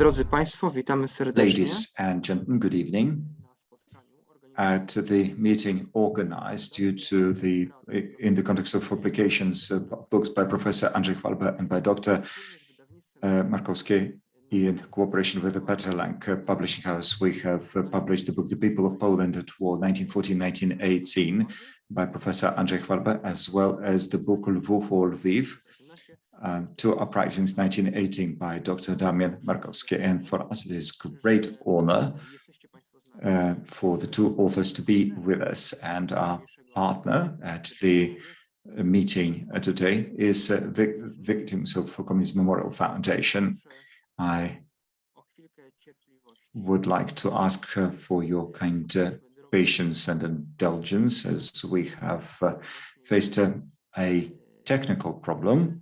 Drodzy Państwo, witamy serdecznie. Ladies and gentlemen, good evening. At the meeting organized in the context of publications books by Professor Andrzej Chwalba and by Dr. Markowski in cooperation with the Peterlang Publishing House, we have published the book The People of Poland at War, 1914-1918 by Professor Andrzej Chwalba, as well as the book Lwów or Lviv, Two Uprisings 1918 by Dr. Damian Markowski. And for us, it is great honor for the two authors to be with us. And our partner at the meeting today is Victims of Communism Memorial Foundation. I would like to ask for your kind patience and indulgence as we have faced a technical problem,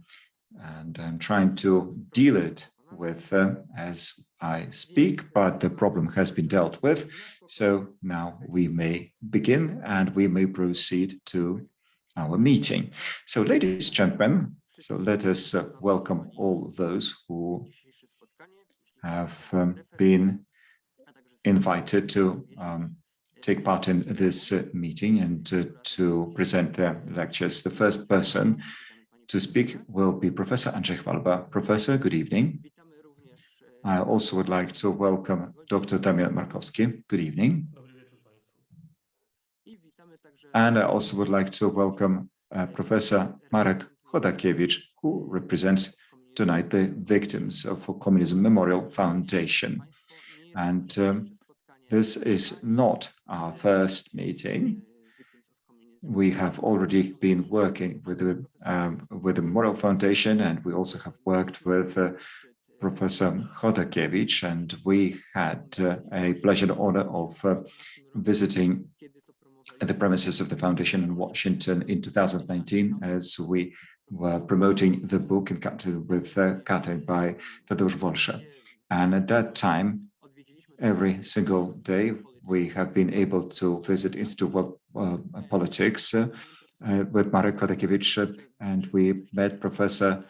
and I'm trying to deal it with as I speak, but the problem has been dealt with. So now we may begin and we may proceed to our meeting. So ladies and gentlemen, so let us welcome all those who have been invited to take part in this meeting and to present their lectures. The first person to speak will be Professor Andrzej Chwalba. Professor, good evening. I also would like to welcome Dr. Damian Markowski. Good evening. And I also would like to welcome Professor Marek Chodakiewicz, who represents tonight the Victims of Communism Memorial Foundation. And this is not our first meeting. We have already been working with the Memorial Foundation, and we also have worked with Professor Chodakiewicz, and we had a pleasure and honor of visiting the premises of the foundation in Washington in 2019 as we were promoting the book in with Kate by Tadeusz Wolsza. And at that time, every single day, we have been able to visit Institute of Politics with Marek Chodakiewicz, and we met Professor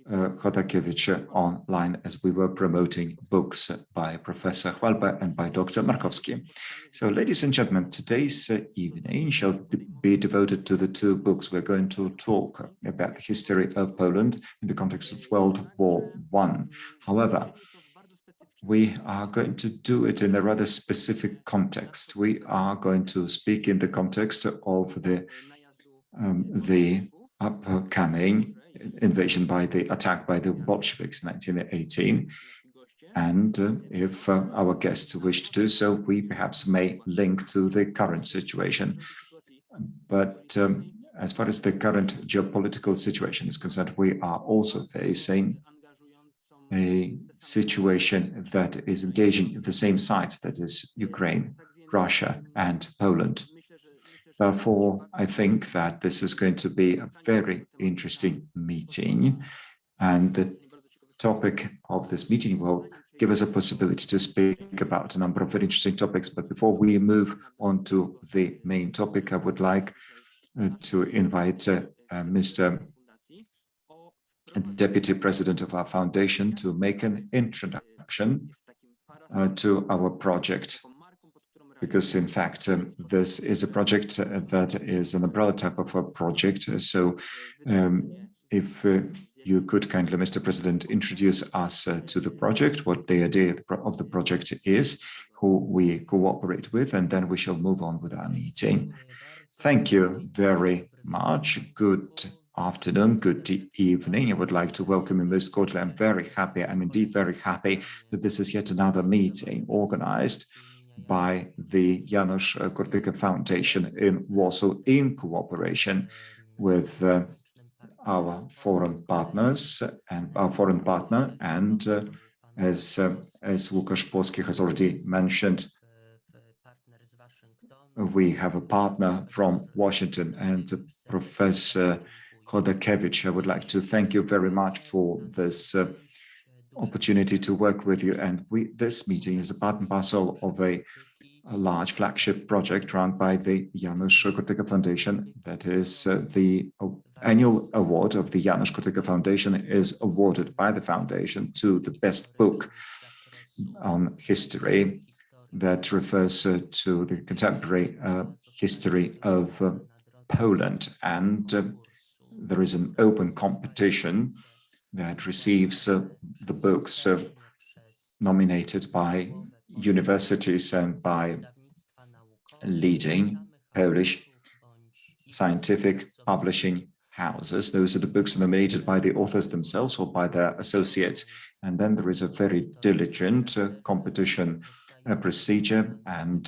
Chodakiewicz online as we were promoting books by Professor Chwalba and by Dr. Markowski. So, ladies and gentlemen, today's evening shall be devoted to the two books. We're going to talk about the history of Poland in the context of World War I. However, we are going to do it in a rather specific context. We are going to speak in the context of the upcoming invasion by the attack by the Bolsheviks in 1918. And if our guests wish to do so, we perhaps may link to the current situation. But as far as the current geopolitical situation is concerned, we are also facing a situation that is engaging the same side, that is Ukraine, Russia, and Poland. Therefore, I think that this is going to be a very interesting meeting, and the topic of this meeting will give us a possibility to speak about a number of very interesting topics. But before we move on to the main topic, I would like to invite Mr. Deputy President of our foundation to make an introduction to our project, because in fact this is a project that is an umbrella type of a project. So if you could kindly, Mr. President, introduce us to the project, what the idea of the project is, who we cooperate with, and then we shall move on with our meeting. Thank you very much. Good afternoon, good evening. I would like to welcome you most cordially. I'm very happy, I'm indeed very happy that this is yet another meeting organized by the Janusza Kurtyki Foundation in Warsaw in cooperation with our foreign partners and our foreign partner. And as Łukasz Polski has already mentioned, we have a partner from Washington, and Professor Chodakiewicz. I would like to thank you very much for this opportunity to work with you. And this meeting is a part and parcel of a large flagship project run by the Janusza Kurtyki Foundation. That is the annual award of the Janusza Kurtyki Foundation is awarded by the foundation to the best book. on history that refers to the contemporary history of Poland. And there is an open competition that receives the books nominated by universities and by leading Polish scientific publishing houses. Those are the books nominated by the authors themselves or by their associates. And then there is a very diligent competition procedure, and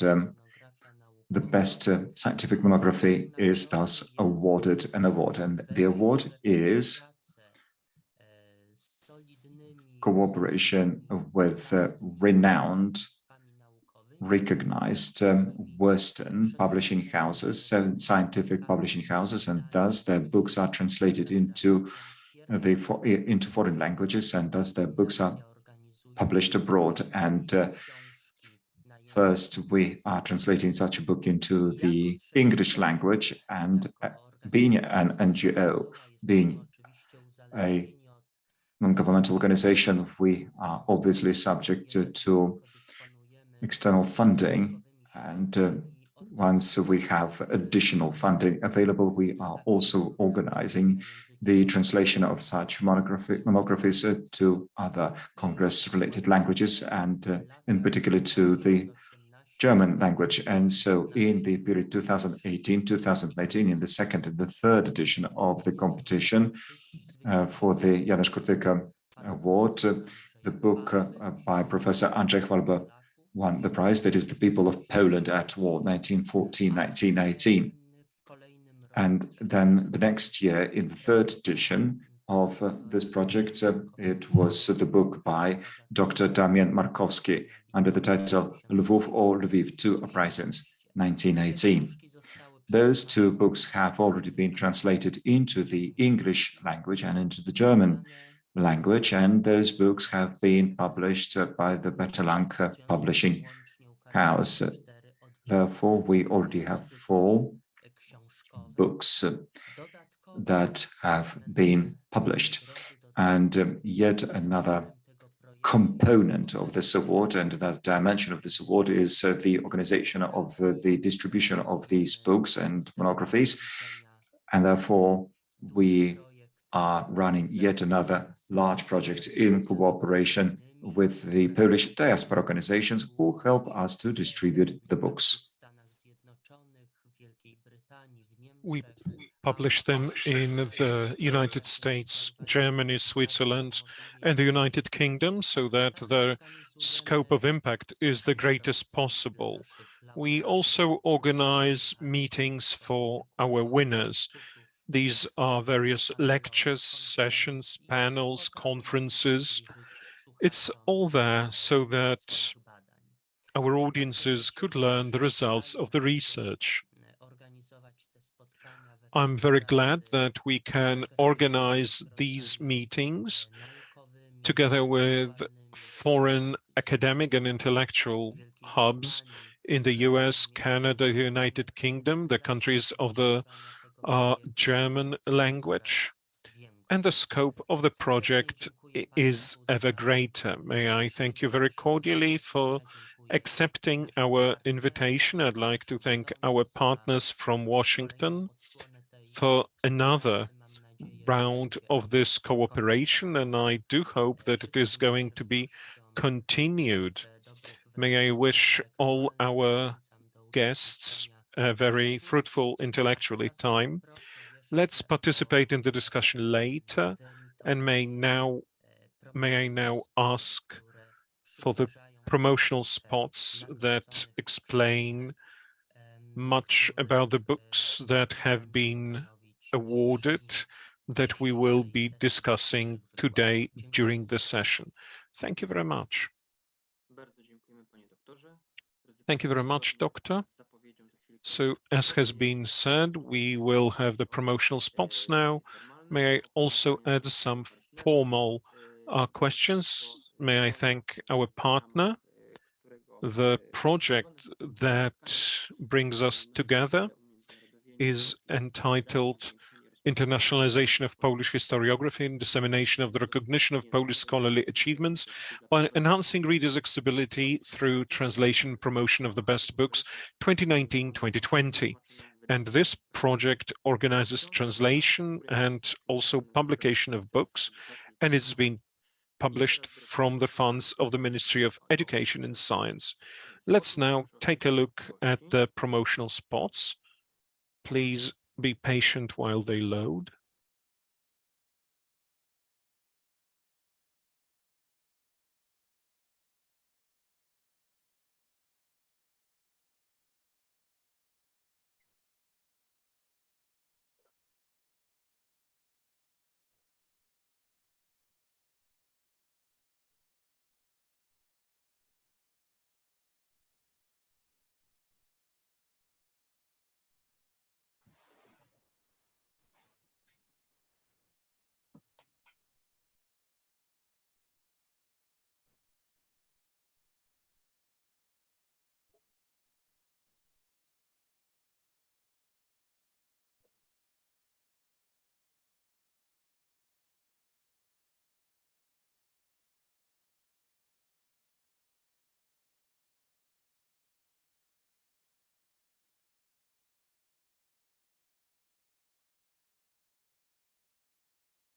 the best scientific monography is thus awarded an award. And the award is cooperation with renowned, recognized Western publishing houses, scientific publishing houses, and thus their books are translated into foreign languages, and thus their books are published abroad. And first, we are translating such a book into the English language, and being an NGO, being a non-governmental organization, we are obviously subject to external funding. And once we have additional funding available, we are also organizing the translation of such monographies to other Congress-related languages, and in particular to the German language. And so in the period 2018-2019, in the second and the third edition of the competition for the Janusz Kurtyka Award, the book by Professor Andrzej Chwalba won the prize. That is The People of Poland at War, 1914-1918. And then the next year, in the third edition of this project, it was the book by Dr. Damian Markowski under the title Lwów or Lviv, Two Uprisings, 1918. Those two books have already been translated into the English language and into the German language, and those books have been published by the Betalang Publishing House. Therefore, we already have 4 books that have been published. And yet another component of this award and another dimension of this award is the organization of the distribution of these books and monographies. And therefore, we are running yet another large project in cooperation with the Polish diaspora organizations who help us to distribute the books. We publish them in the United States, Germany, Switzerland, and the United Kingdom, so that the scope of impact is the greatest possible. We also organize meetings for our winners. These are various lectures, sessions, panels, conferences. It's all there so that our audiences could learn the results of the research. I'm very glad that we can organize these meetings together with foreign academic and intellectual hubs in the US, Canada, the United Kingdom, the countries of the German language. And the scope of the project is ever greater. May I thank you very cordially for accepting our invitation. I'd like to thank our partners from Washington for another round of this cooperation, and I do hope that it is going to be continued. May I wish all our guests a very fruitful intellectually time. Let's participate in the discussion later, and may I now ask for the promotional spots that explain much about the books that have been awarded that we will be discussing today during the session. Thank you very much. Thank you very much, Doctor. So, as has been said, we will have the promotional spots now. May I also add some formal questions? May I thank our partner? The project that brings us together is entitled internationalization of Polish historiography and dissemination of the recognition of Polish scholarly achievements by enhancing readers' accessibility through translation and promotion of the best books 2019-2020. And this project organizes translation and also publication of books, and it's been published from the funds of the Ministry of Education and Science. Let's now take a look at the promotional spots. Please be patient while they load.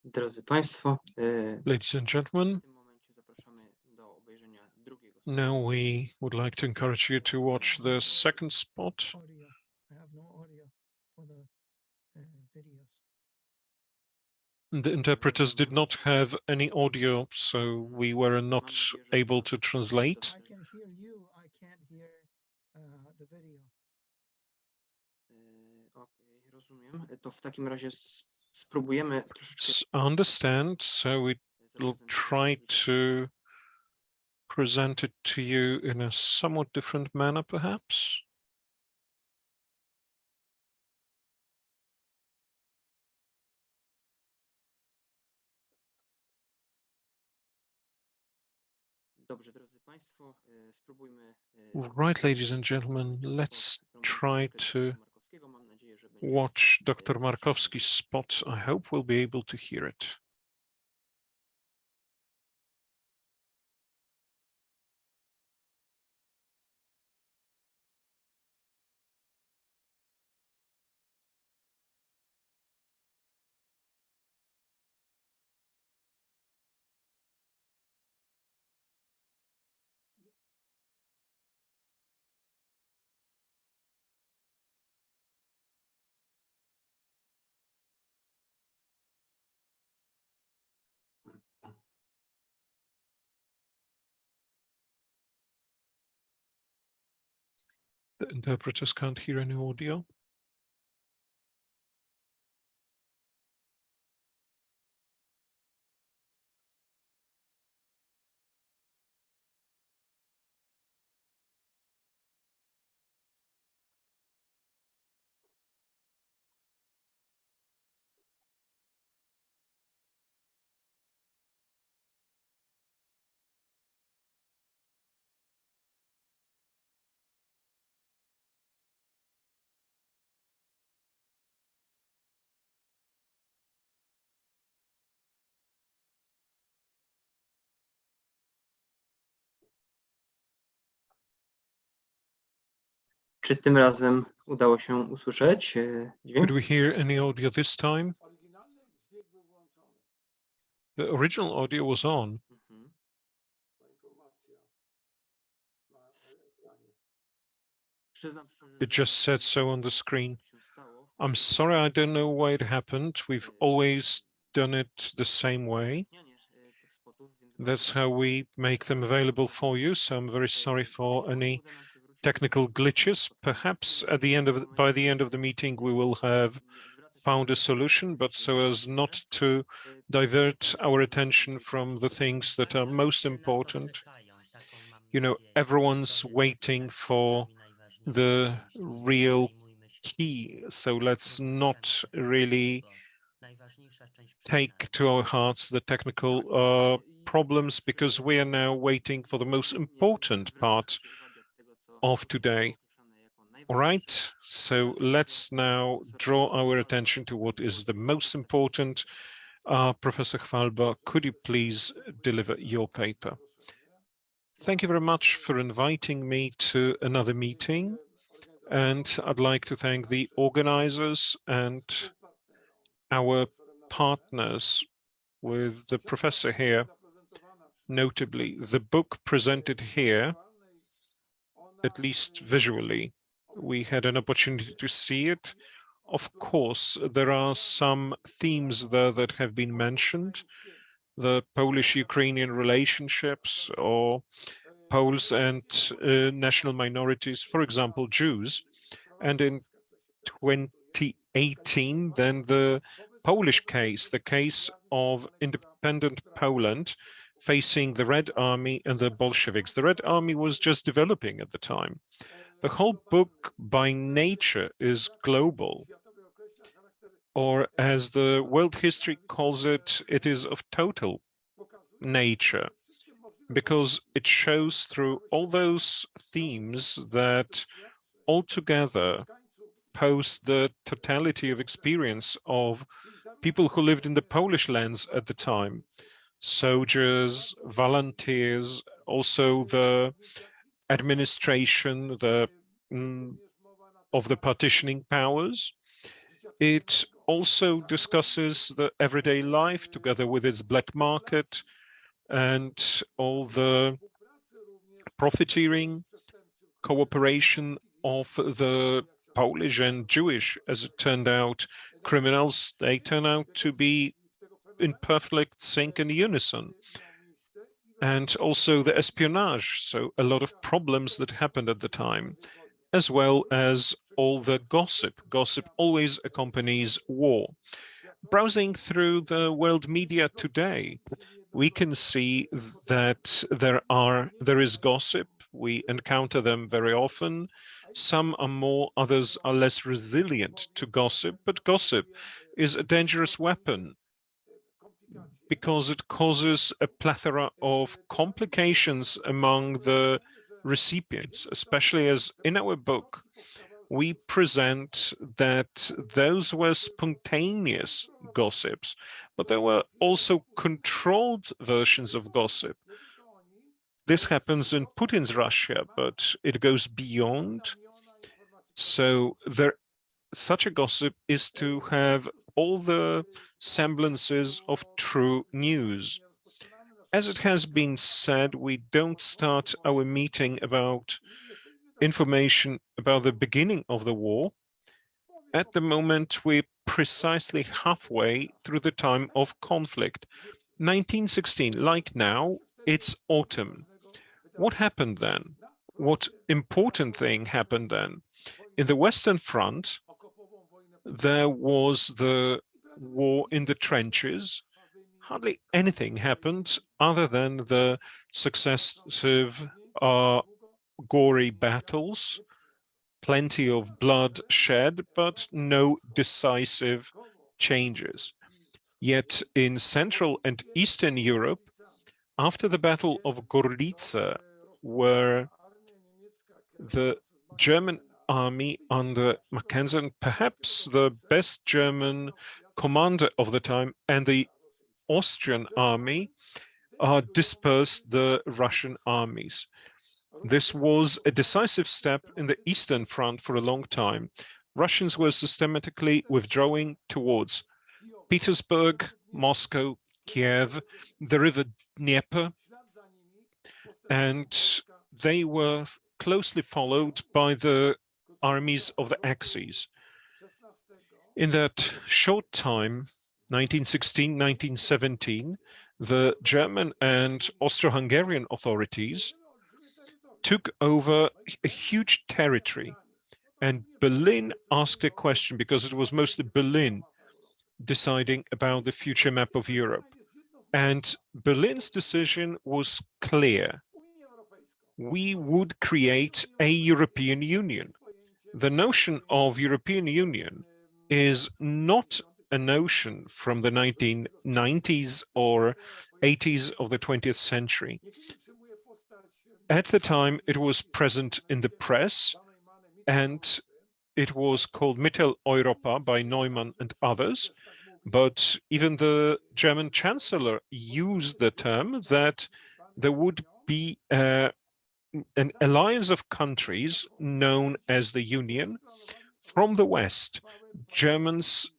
Drodzy Państwo, Ladies and gentlemen, w tym momencie zapraszamy do obejrzenia drugiego now we would like to encourage you to watch the second spot. Audio. I have no audio for the videos. The interpreters did not have any audio, so we were not able to translate. I can hear you. I can't hear the video. Okej, rozumiem. To w takim razie spróbujemy troszeczkę I understand, so we'll try to present it to you in a somewhat different manner, perhaps. Dobrze, drodzy Państwo, spróbujmy Right, ladies and gentlemen, let's try to Markowskiego. Mam nadzieję, że będzie watch Dr. Markowski's spot. I hope we'll be able to hear it. The interpreters can't hear any audio. Czy tym razem udało się usłyszeć dźwięk? Did we hear any audio this time? The original audio was on. Mhm. Przyznam szczerze, It że just said so on the screen. się stało. I'm sorry, I don't know why it happened. We've always done it the same way. Zmianie, tych spotów, więc That's how we make them available for you. So I'm very sorry for any uda nam się wrócić technical glitches. Perhaps at the end of by the end of the meeting, we will have found a solution, but so as not to divert our attention from the things that are most important. You know, everyone's waiting for the real key. So let's not really take to our hearts the technical problems, because we are now waiting for the most important part of today. All right, so let's now draw our attention to what is the most important. Professor Chwalba, could you please deliver your paper? Thank you very much for inviting me to another meeting. And I'd like to thank the organizers and our partners with the professor here. Notably, the book presented here, at least visually, we had an opportunity to see it. Of course, there are some themes there that have been mentioned, the Polish-Ukrainian relationships or Poles and national minorities, for example, Jews. And in 2018, then the Polish case, the case of independent Poland facing the Red Army and the Bolsheviks. The Red Army was just developing at the time. The whole book by nature is global, or as the world history calls it, it is of total nature, because it shows through all those themes that altogether pose the totality of experience of people who lived in the Polish lands at the time, soldiers, volunteers, also the administration of the partitioning powers. It also discusses the everyday life together with its black market and all the profiteering, cooperation of the Polish and Jewish, as it turned out, criminals. They turn out to be in perfect sync and unison. And also the espionage, so a lot of problems that happened at the time, as well as all the gossip. Gossip always accompanies war. Browsing through the world media today, we can see that there is gossip. We encounter them very often. Some are more, others are less resilient to gossip, but gossip is a dangerous weapon because it causes a plethora of complications among the recipients, especially as in our book, we present that those were spontaneous gossips, but there were also controlled versions of gossip. This happens in Putin's Russia, but it goes beyond. So such a gossip is to have all the semblances of true news. As it has been said, we don't start our meeting about information about the beginning of the war. At the moment, we're precisely halfway through the time of conflict. 1916, like now, it's autumn. What happened then? What important thing happened then? In the Western Front, there was the war in the trenches. Hardly anything happened other than the successive gory battles, plenty of blood shed, but no decisive changes. Yet in Central and Eastern Europe, after the Battle of Gorlice, where the German army under Mackensen, perhaps the best German commander of the time, and the Austrian army dispersed the Russian armies. This was a decisive step in the Eastern Front for a long time. Russians were systematically withdrawing towards Petersburg, Moscow, Kiev, the river Dnieper, and they were closely followed by the armies of the Axis. In that short time, 1916, 1917, the German and Austro-Hungarian authorities took over a huge territory, and Berlin asked a question, because it was mostly Berlin deciding about the future map of Europe. And Berlin's decision was clear. We would create a European Union. The notion of European Union is not a notion from the 1990s or 80s of the 20th century. At the time, it was present in the press, and it was called Mitteleuropa by Neumann and others. But even the German Chancellor used the term that there would be an alliance of countries known as the Union. From the West, Germans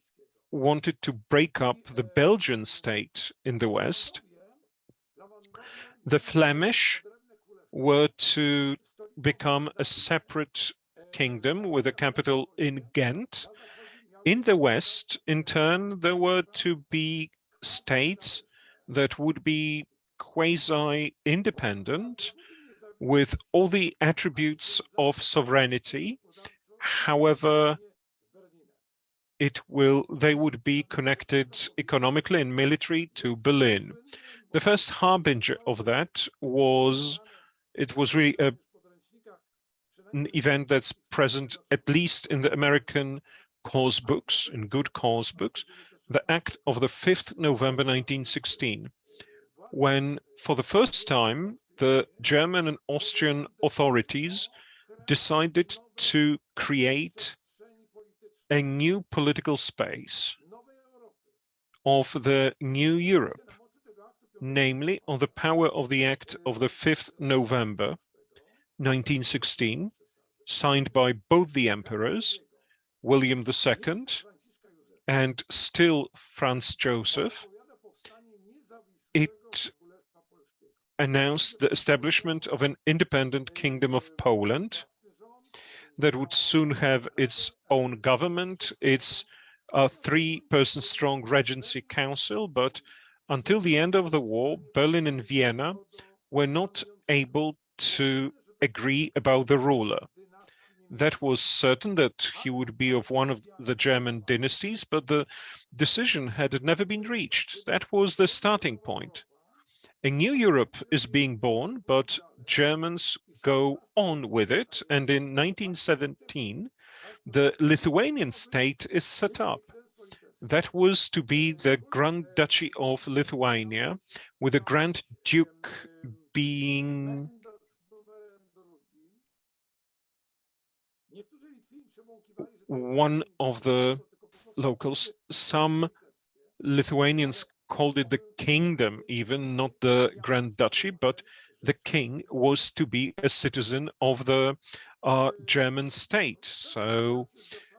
wanted to break up the Belgian state in the West. The Flemish were to become a separate kingdom with a capital in Ghent. In the West, in turn, there were to be states that would be quasi-independent with all the attributes of sovereignty. However, they would be connected economically and military to Berlin. The first harbinger of that was, it was really an event that's present at least in the American cause books, in good cause books, the act of the 5th November 1916, when for the first time the German and Austrian authorities decided to create a new political space of the new Europe, namely on the power of the act of the 5th November 1916, signed by both the emperors, William II and still Franz Joseph. It announced the establishment of an independent Kingdom of Poland that would soon have its own government, its 3-person strong Regency Council, but until the end of the war, Berlin and Vienna were not able to agree about the ruler. That was certain that he would be of one of the German dynasties, but the decision had never been reached. That was the starting point. A new Europe is being born, but Germans go on with it, and in 1917, the Lithuanian state is set up. That was to be the Grand Duchy of Lithuania, with the Grand Duke being one of the locals. Some Lithuanians called it the kingdom, even not the Grand Duchy, but the king was to be a citizen of the German state. So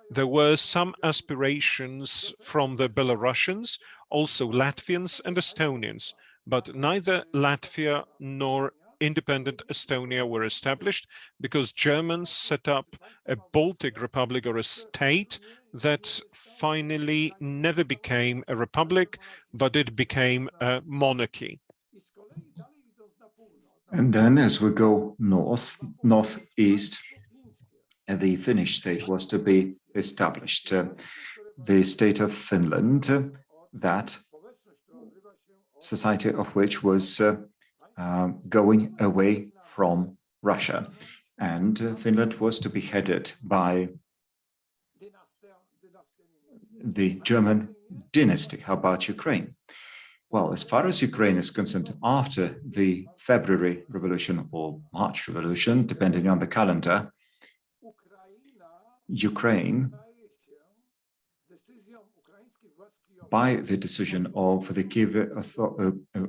there were some aspirations from the Belarusians, also Latvians and Estonians, but neither Latvia nor independent Estonia were established because Germans set up a Baltic Republic or a state that finally never became a republic, but it became a monarchy. And then as we go northeast, the Finnish state was to be established. The state of Finland, that society of which was going away from Russia. And Finland was to be headed by the German dynasty. How about Ukraine? Well, as far as Ukraine is concerned, after the February Revolution or March Revolution, depending on the calendar, Ukraine, by the decision of the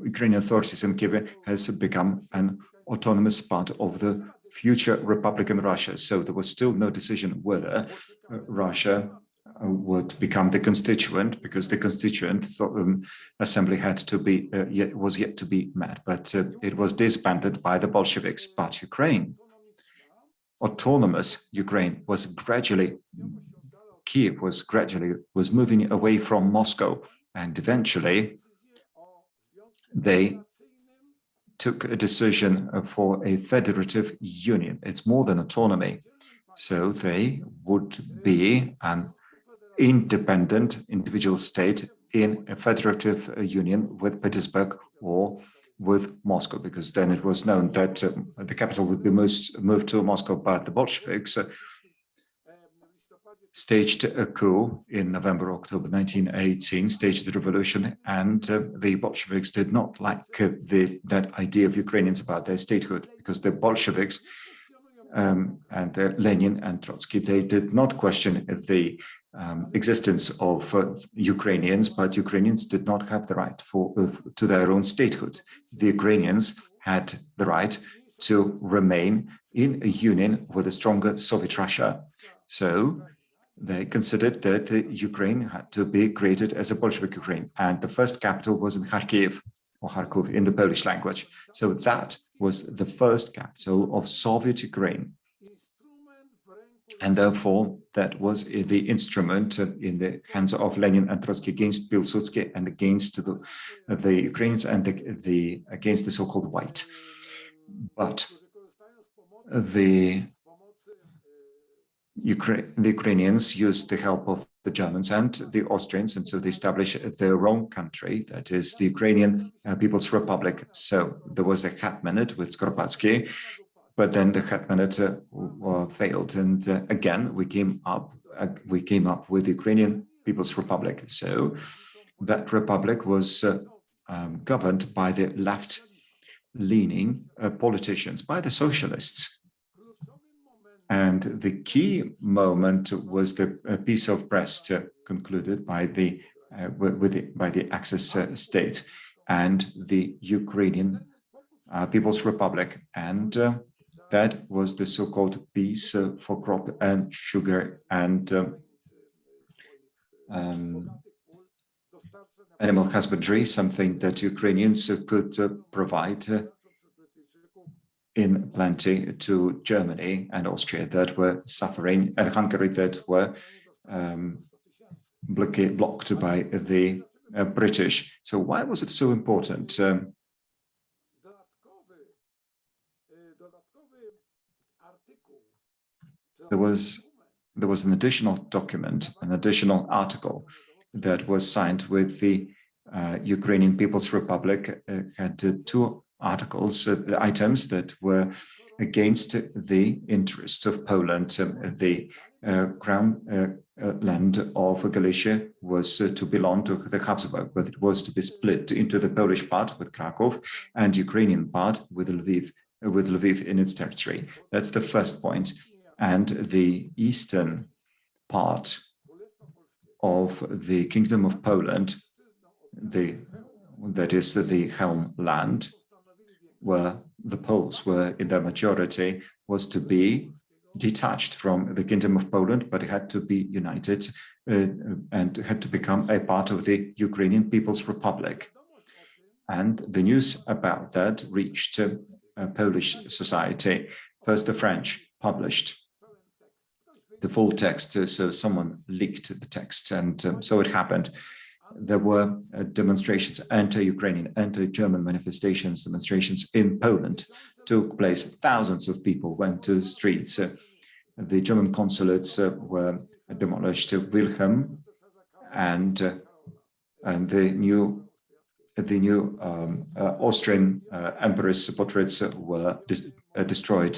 Ukrainian authorities in Kiev, has become an autonomous part of the future Republic in Russia. So there was still no decision whether Russia would become the constituent, because the constituent assembly had to be was yet to be met, but it was disbanded by the Bolsheviks. But Ukraine, autonomous Ukraine, was gradually, Kiev was moving away from Moscow, and eventually they took a decision for a federative union. It's more than autonomy. So they would be an independent individual state in a federative union with Petersburg or with Moscow, because then it was known that the capital would be moved to Moscow, but the Bolsheviks staged a coup in November, October 1918, staged the revolution, and the Bolsheviks did not like that idea of Ukrainians about their statehood, because the Bolsheviks Lenin and Trotsky, they did not question the existence of Ukrainians, but Ukrainians did not have the right to their own statehood. The Ukrainians had the right to remain in a union with a stronger Soviet Russia. So they considered that Ukraine had to be created as a Bolshevik Ukraine. And the first capital was in Kharkiv, or Kharkov in the Polish language. So that was the first capital of Soviet Ukraine. And therefore, that was the instrument in the hands of Lenin and Trotsky against Pilsudski and against the Ukrainians and against the so-called white. But the Ukrainians used the help of the Germans and the Austrians, and so they established their own country, that is the Ukrainian People's Republic. So there was a Hetmanate with Skoropadsky, but then the Hetmanate failed, and again we came up with the Ukrainian People's Republic. So that republic was governed by the left-leaning politicians, by the socialists. And the key moment was the Peace of Brest concluded by the Axis state and the Ukrainian People's Republic, and that was the so-called peace for crop and sugar and animal husbandry, something that Ukrainians could provide in plenty to Germany and Austria that were suffering, and Hungary that were blocked by the British. So why was it so important? There was an additional document, an additional article that was signed with the Ukrainian People's Republic, had two articles, items that were against the interests of Poland. The crown land of Galicia was to belong to the Habsburg, but it was to be split into the Polish part with Krakow and Ukrainian part with Lviv in its territory. That's the first point. And the eastern part of the Kingdom of Poland, that is the Helm land, where the Poles were in their majority, was to be detached from the Kingdom of Poland, but it had to be united and had to become a part of the Ukrainian People's Republic. And the news about that reached Polish society. First, the French published the full text, so someone leaked the text, and so it happened. There were demonstrations, anti-Ukrainian, anti-German manifestations, demonstrations in Poland took place. Thousands of people went to the streets. The German consulates were demolished. Wilhelm and the new Austrian empress portraits were destroyed.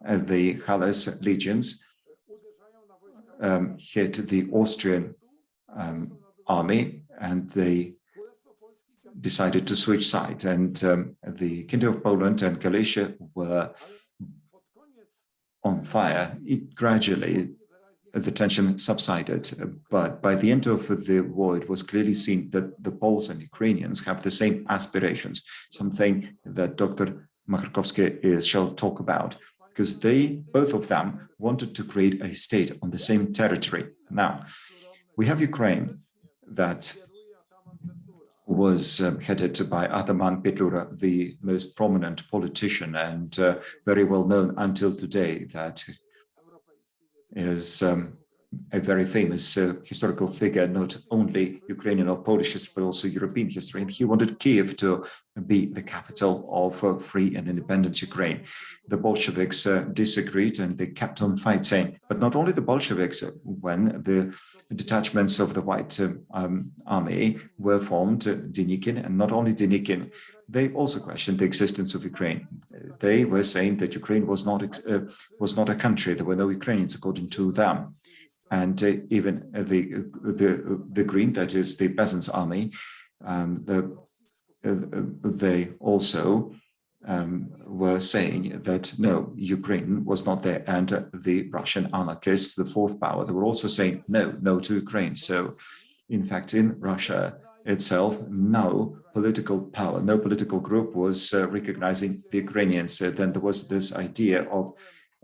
The Halles legions hit the Austrian army, and they decided to switch sides, and the Kingdom of Poland and Galicia were on fire. Gradually, the tension subsided, but by the end of the war, it was clearly seen that the Poles and Ukrainians have the same aspirations, something that Dr. Macharkowski shall talk about, because both of them wanted to create a state on the same territory. Now, we have Ukraine that was headed by Ataman Petlura, the most prominent politician and very well known until today, that is a very famous historical figure, not only Ukrainian or Polish history, but also European history. And he wanted Kiev to be the capital of free and independent Ukraine. The Bolsheviks disagreed, and they kept on fighting. But not only the Bolsheviks, when the detachments of the White Army were formed, Denikin, and not only Denikin, they also questioned the existence of Ukraine. They were saying that Ukraine was not a country. There were no Ukrainians, according to them. And even the Green, that is the peasants' army, they also were saying that no, Ukraine was not there, and the Russian anarchists, the fourth power, they were also saying no to Ukraine. So, in fact, in Russia itself, no political power, no political group was recognizing the Ukrainians. Then there was this idea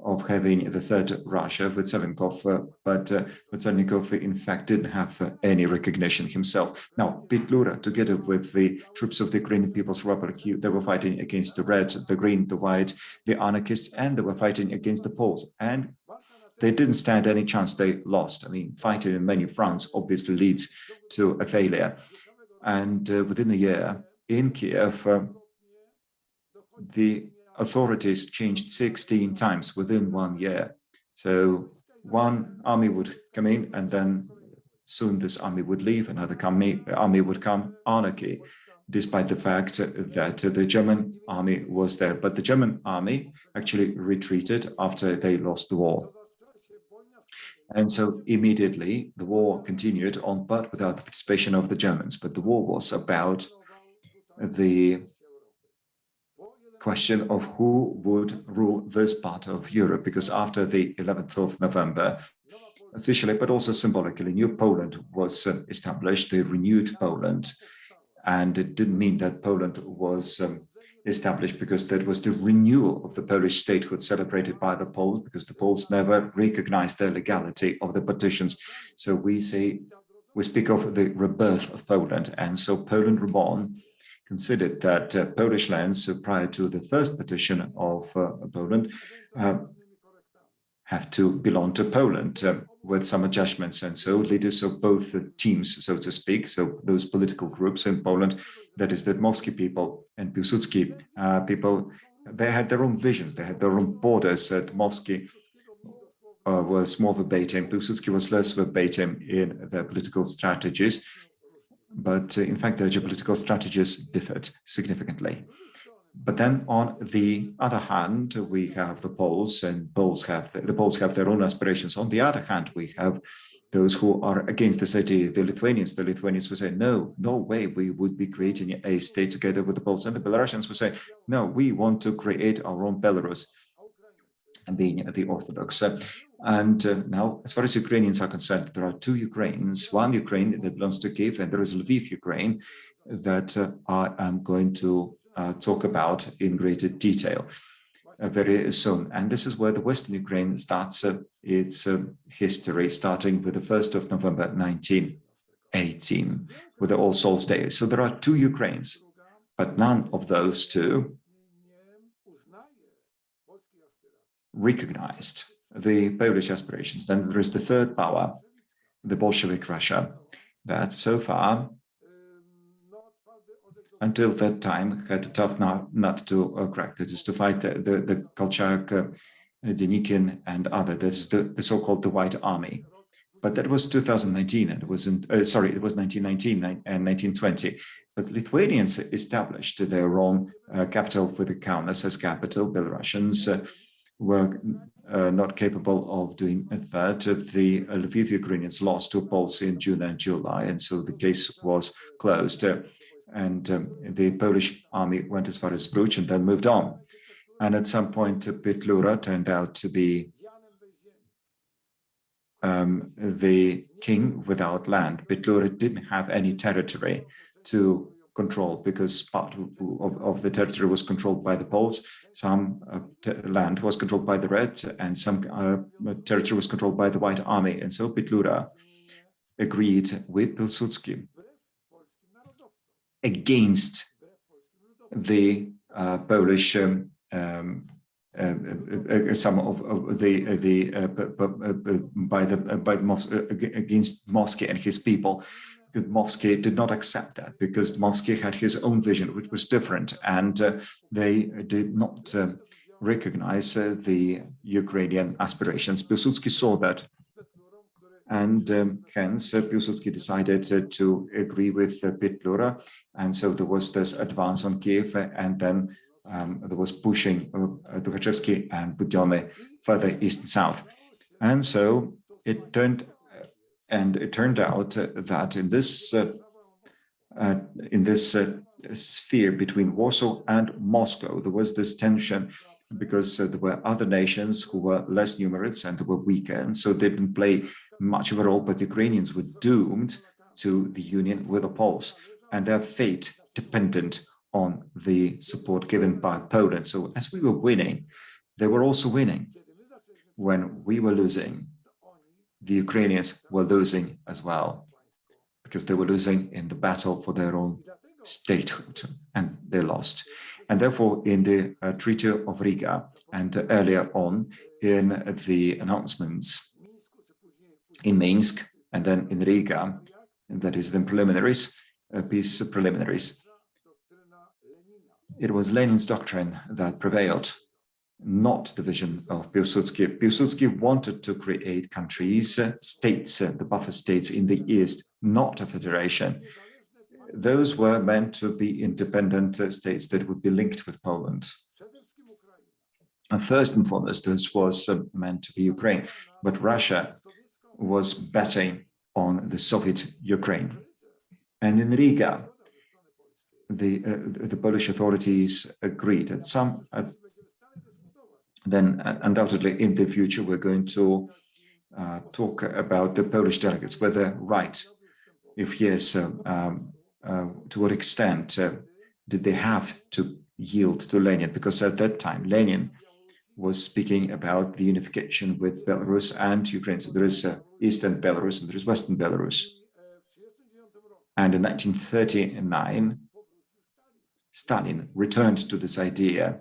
of having the third Russia with Savinkov, but Tsarnikov in fact didn't have any recognition himself. Now, Petlura, together with the troops of the Ukrainian People's Republic, they were fighting against the red, the green, the white, the anarchists, and they were fighting against the Poles. And they didn't stand any chance. They lost. I mean, fighting in many fronts obviously leads to a failure. And within a year, in Kiev, the authorities changed 16 times within 1 year. So one army would come in, and then soon this army would leave, another army would come, anarchy, despite the fact that the German army was there. But the German army actually retreated after they lost the war. And so immediately the war continued on, but without the participation of the Germans. But the war was about the question of who would rule this part of Europe, because after the 11th of November, officially, but also symbolically, New Poland was established, the renewed Poland. And it didn't mean that Poland was established because that was the renewal of the Polish statehood celebrated by the Poles, because the Poles never recognized the legality of the partitions. So we speak of the rebirth of Poland. And so Poland Reborn considered that Polish lands prior to the first partition of Poland have to belong to Poland with some adjustments. And so leaders of both teams, so to speak, so those political groups in Poland, that is the Dmowski people and Piłsudski people, they had their own visions, they had their own borders. Dmowski was more verbatim, Piłsudski was less verbatim in their political strategies, but in fact their geopolitical strategies differed significantly. But then on the other hand, we have the Poles, and the Poles have their own aspirations. On the other hand, we have those who are against this idea, the Lithuanians. The Lithuanians would say, no way we would be creating a state together with the Poles. And the Belarusians would say, no, we want to create our own Belarus, and being the Orthodox. And now, as far as Ukrainians are concerned, there are two Ukraines. One Ukraine that belongs to Kiev, and there is Lviv Ukraine that I am going to talk about in greater detail very soon. And this is where the Western Ukraine starts its history, starting with the 1st of November 1918, with the All Souls Day. So there are two Ukraines, but none of those two recognized the Polish aspirations. Then there is the third power, the Bolshevik Russia, that so far, until that time, had a tough nut to crack. That is to fight the Kolchak, Denikin, and other. That is the so-called the White Army. But that was 2019, and it was it was 1919 and 1920. But Lithuanians established their own capital with the Kaunas as capital. Belarusians were not capable of doing that. The Lviv Ukrainians lost to Poles in June and July, and so the case was closed. And the Polish army went as far as Bruch and then moved on. And at some point, Petlura turned out to be the king without land. Petlura didn't have any territory to control because part of the territory was controlled by the Poles. Some land was controlled by the Red, and some territory was controlled by the White Army. And so Petlura agreed with Piłsudski against the Polish some of against Dmowski and his people. Dmowski did not accept that because Dmowski had his own vision, which was different, and they did not recognize the Ukrainian aspirations. Piłsudski saw that. And hence, Piłsudski decided to agree with Petlura. And so there was this advance on Kiev, and then there was pushing Tukhachevsky and Budyonny further east and south. And so it turned out that in this sphere between Warsaw and Moscow. There was this tension because there were other nations who were less numerous and were weaker, and so they didn't play much of a role, but Ukrainians were doomed to the union with the Poles, and their fate dependent on the support given by Poland. So as we were winning, they were also winning. When we were losing, the Ukrainians were losing as well, because they were losing in the battle for their own statehood, and they lost. And therefore, in the Treaty of Riga and earlier on in the announcements in Minsk and then in Riga, that is the preliminaries, peace preliminaries, it was Lenin's doctrine that prevailed, not the vision of Piłsudski. Piłsudski wanted to create countries, states, the buffer states in the east, not a federation. Those were meant to be independent states that would be linked with Poland. And first and foremost, this was meant to be Ukraine, but Russia was betting on the Soviet Ukraine. And in Riga, the Polish authorities agreed that then undoubtedly in the future we're going to talk about the Polish delegates, whether right, if yes, to what extent did they have to yield to Lenin? Because at that time, Lenin was speaking about the unification with Belarus and Ukraine. So there is Eastern Belarus and there is Western Belarus. And in 1939, Stalin returned to this idea.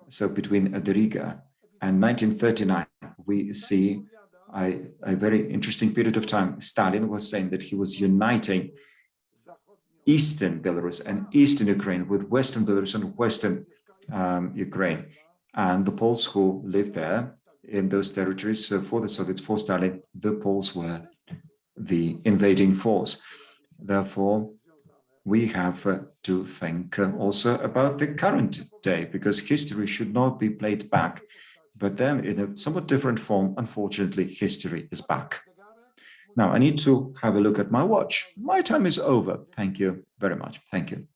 So between the Riga and 1939, we see a very interesting period of time. Stalin was saying that he was uniting Eastern Belarus and Eastern Ukraine with Western Belarus and Western Ukraine. And the Poles who lived there in those territories for the Soviets, for Stalin, the Poles were the invading force. Therefore, we have to think also about the current day, because history should not be played back. But then in a somewhat different form, unfortunately, history is back. Now, I need to have a look at my watch. My time is over. Thank you very much. Thank you.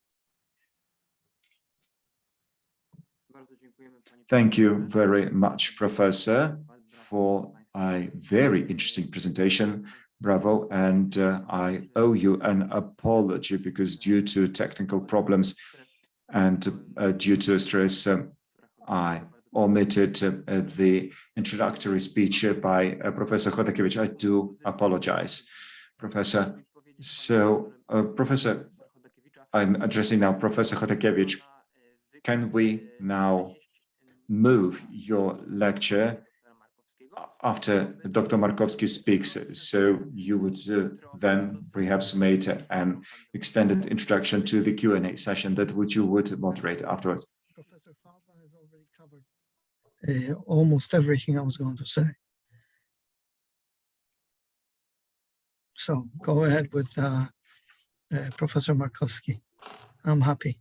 Thank you very much, Professor, for a very interesting presentation. Bravo. And I owe you an apology because due to technical problems and due to stress, I omitted the introductory speech by Professor Chodakiewicz. I do apologize, Professor. So, Professor, I'm addressing now Professor Chodakiewicz. Can we now move your lecture after Dr. Markowski speaks? So you would then perhaps make an extended introduction to the Q&A session that you would moderate afterwards. Professor Falba has already covered almost everything I was going to say. So go ahead with Professor Markowski. I'm happy.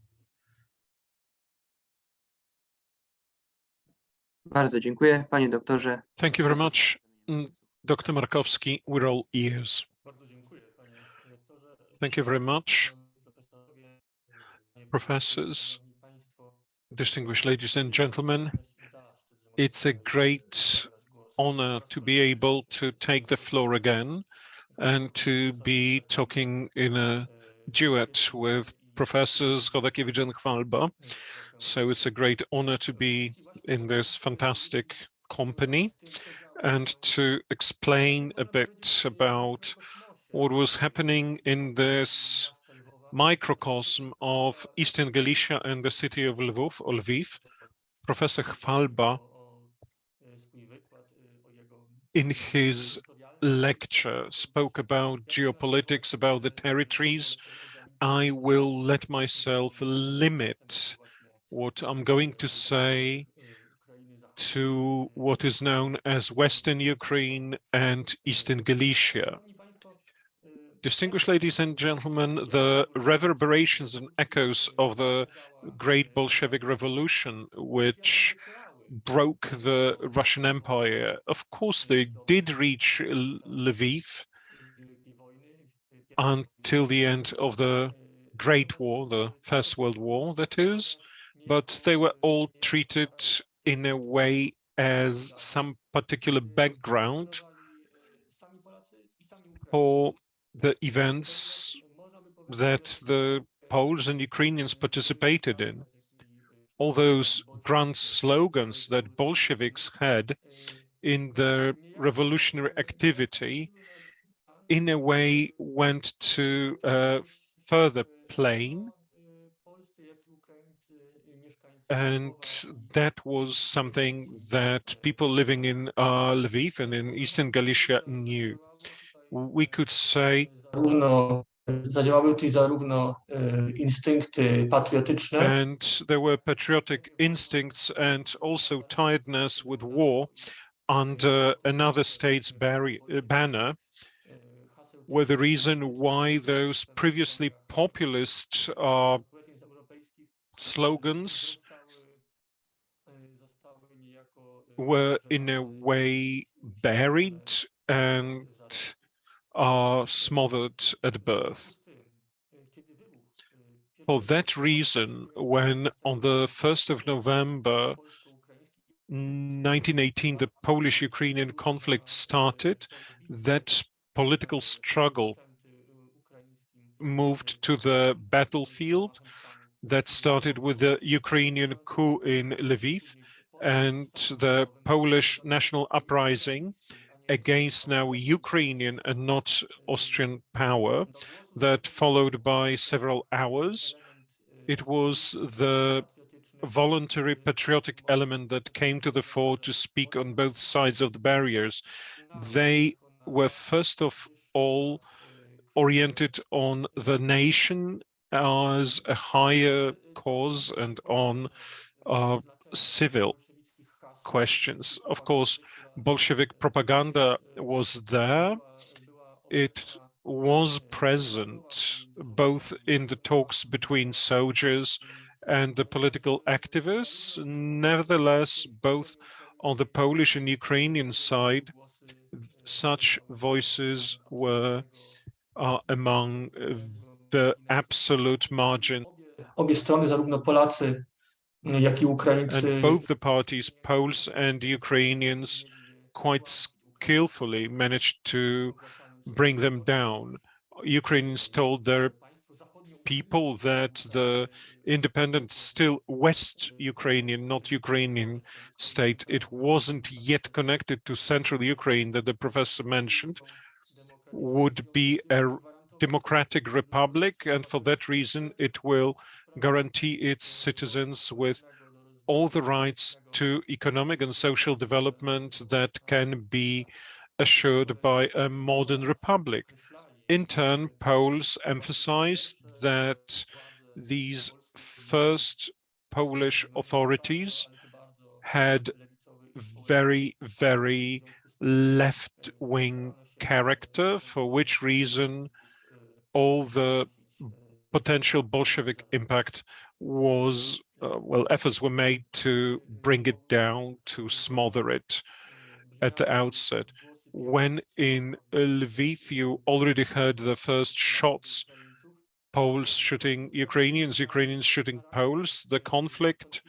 Bardzo dziękuję, panie doktorze. Thank you very much, Dr. Markowski. We're all ears. Thank you very much, professors, distinguished ladies and gentlemen. It's a great honor to be able to take the floor again and to be talking in a duet with Professors Chodakiewicz and Falba. So it's a great honor to be in this fantastic company and to explain a bit about what was happening in this microcosm of Eastern Galicia and the city of Lvov, or Lviv. Professor Falba, in his lecture, spoke about geopolitics, about the territories. I will let myself limit what I'm going to say to what is known as Western Ukraine and Eastern Galicia. Distinguished ladies and gentlemen, the reverberations and echoes of the great Bolshevik Revolution, which broke the Russian Empire, of course, they did reach Lviv until the end of the Great War, the First World War, that is, but they were all treated in a way as some particular background for the events that the Poles and Ukrainians participated in. All those grand slogans that Bolsheviks had in their revolutionary activity, in a way, went to a further plane, and that was something that people living in Lviv and in Eastern Galicia knew. We could say zadziałały tutaj zarówno instynkty patriotyczne, and there were patriotic instincts and also tiredness with war under another state's banner were the reason why those previously populist slogans were in a way buried and smothered at birth. For that reason, when on the 1st of November 1918, the Polish-Ukrainian conflict started, that political struggle moved to the battlefield. That started with the Ukrainian coup in Lviv and the Polish national uprising against now Ukrainian and not Austrian power that followed by several hours. It was the voluntary patriotic element that came to the fore to speak on both sides of the barriers. They were first of all oriented on the nation as a higher cause and on civil questions. Of course, Bolshevik propaganda was there. It was present both in the talks between soldiers and the political activists. Nevertheless, both on the Polish and Ukrainian side, such voices were among the absolute margin. Obie strony, zarówno Polacy, jak i Ukraińcy, And both the parties, Poles and Ukrainians, quite skillfully managed to bring them down. Ukrainians told their people that the independent, still West Ukrainian, not Ukrainian state, it wasn't yet connected to central Ukraine that the professor mentioned, would be a democratic republic, and for that reason it will guarantee its citizens with all the rights to economic and social development that can be assured by a modern republic. In turn, Poles emphasized that these first Polish authorities had very, very left-wing character, for which reason all the potential Bolshevik impact was, efforts were made to bring it down, to smother it at the outset. When in Lviv you already heard the first shots, Poles shooting Ukrainians, Ukrainians shooting Poles, the conflict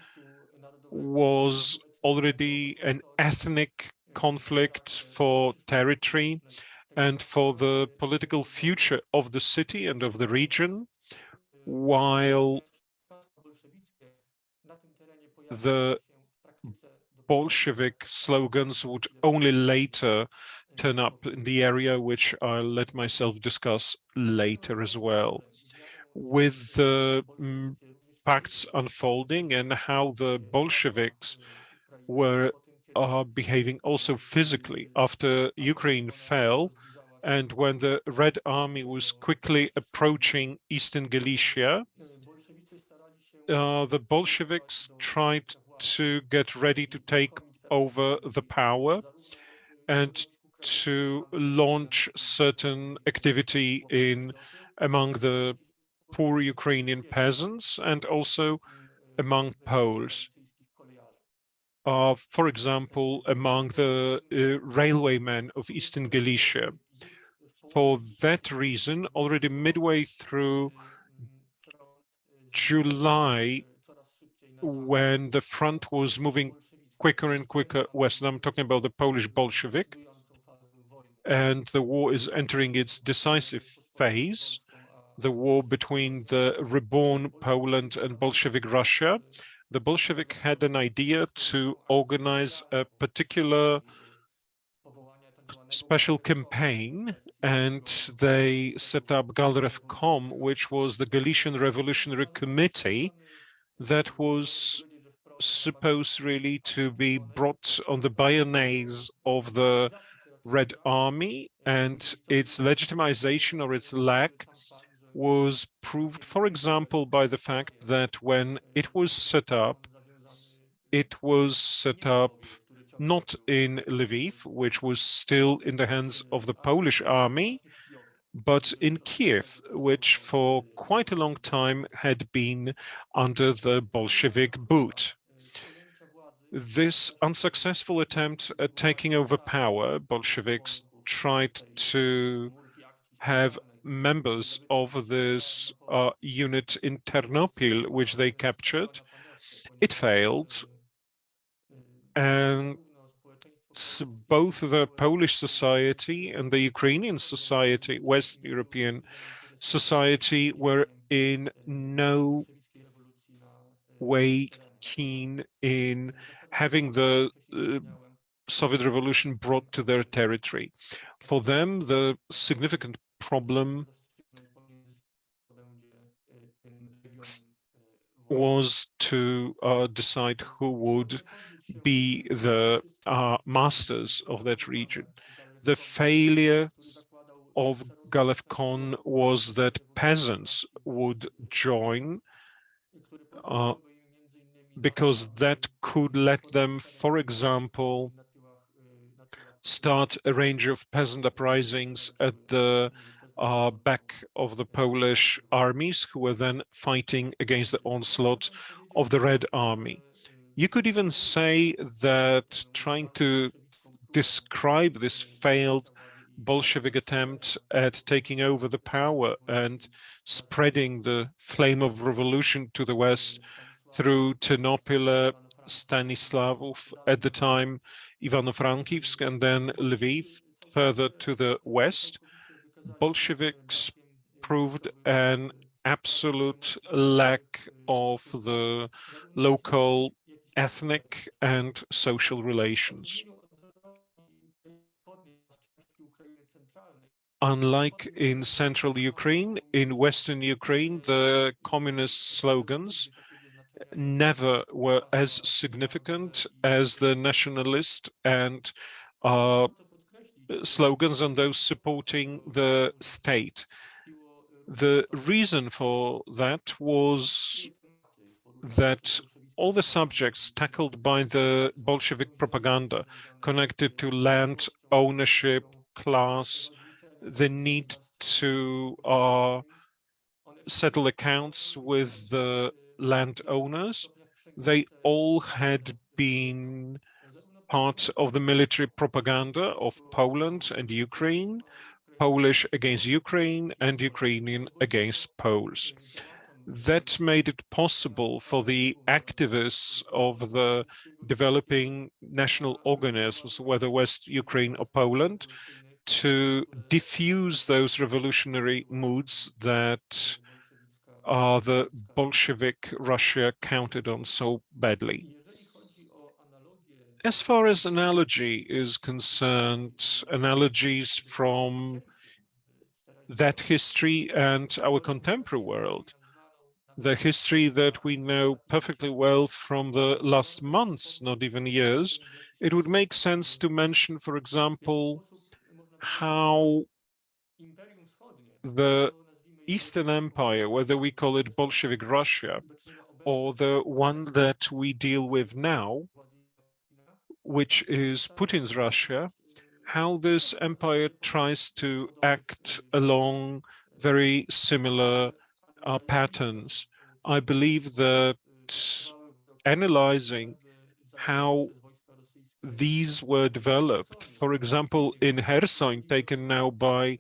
was already an ethnic conflict for territory and for the political future of the city and of the region, while the Bolshevik slogans would only later turn up in the area, which I'll let myself discuss later as well. With the facts unfolding and how the Bolsheviks were behaving also physically after Ukraine fell, and when the Red Army was quickly approaching Eastern Galicia, the Bolsheviks tried to get ready to take over the power and to launch certain activity among the poor Ukrainian peasants and also among Poles. For example, among the railwaymen of Eastern Galicia. For that reason, already midway through July, when the front was moving quicker and quicker west, and I'm talking about the Polish Bolshevik, and the war is entering its decisive phase, the war between the reborn Poland and Bolshevik Russia. The Bolshevik had an idea to organize a particular special campaign, and they set up Galrevcom, which was the Galician Revolutionary Committee that was supposed really to be brought on the bayonets of the Red Army, and its legitimization or its lack was proved, for example, by the fact that when it was set up not in Lviv, which was still in the hands of the Polish army, but in Kiev, which for quite a long time had been under the Bolshevik boot. This unsuccessful attempt at taking over power, Bolsheviks tried to have members of this unit in Ternopil, which they captured. It failed, and both the Polish society and the Ukrainian society, West European society, were in no way keen in having the Soviet Revolution brought to their territory. For them, the significant problem was to decide who would be the masters of that region. The failure of Galevcon was that peasants would join because that could let them, for example, start a range of peasant uprisings at the back of the Polish armies, who were then fighting against the onslaught of the Red Army. You could even say that trying to describe this failed Bolshevik attempt at taking over the power and spreading the flame of revolution to the west through Ternopil, Stanislavov, at the time Ivano-Frankivsk, and then Lviv, further to the west. Bolsheviks proved an absolute lack of the local ethnic and social relations. Unlike in central Ukraine, in western Ukraine, the communist slogans never were as significant as the nationalist and slogans and those supporting the state. The reason for that was that all the subjects tackled by the Bolshevik propaganda connected to land ownership, class, the need to settle accounts with the landowners, they all had been part of the military propaganda of Poland and Ukraine, Polish against Ukraine and Ukrainian against Poles. That made it possible for the activists of the developing national organisms, whether West Ukraine or Poland, to diffuse those revolutionary moods that the Bolshevik Russia counted on so badly. As far as analogy is concerned, analogies from that history and our contemporary world, the history that we know perfectly well from the last months, not even years, it would make sense to mention, for example, how the Eastern Empire, whether we call it Bolshevik Russia or the one that we deal with now, which is Putin's Russia, how this empire tries to act along very similar patterns. I believe that analyzing how these were developed, for example, in Kherson, taken now by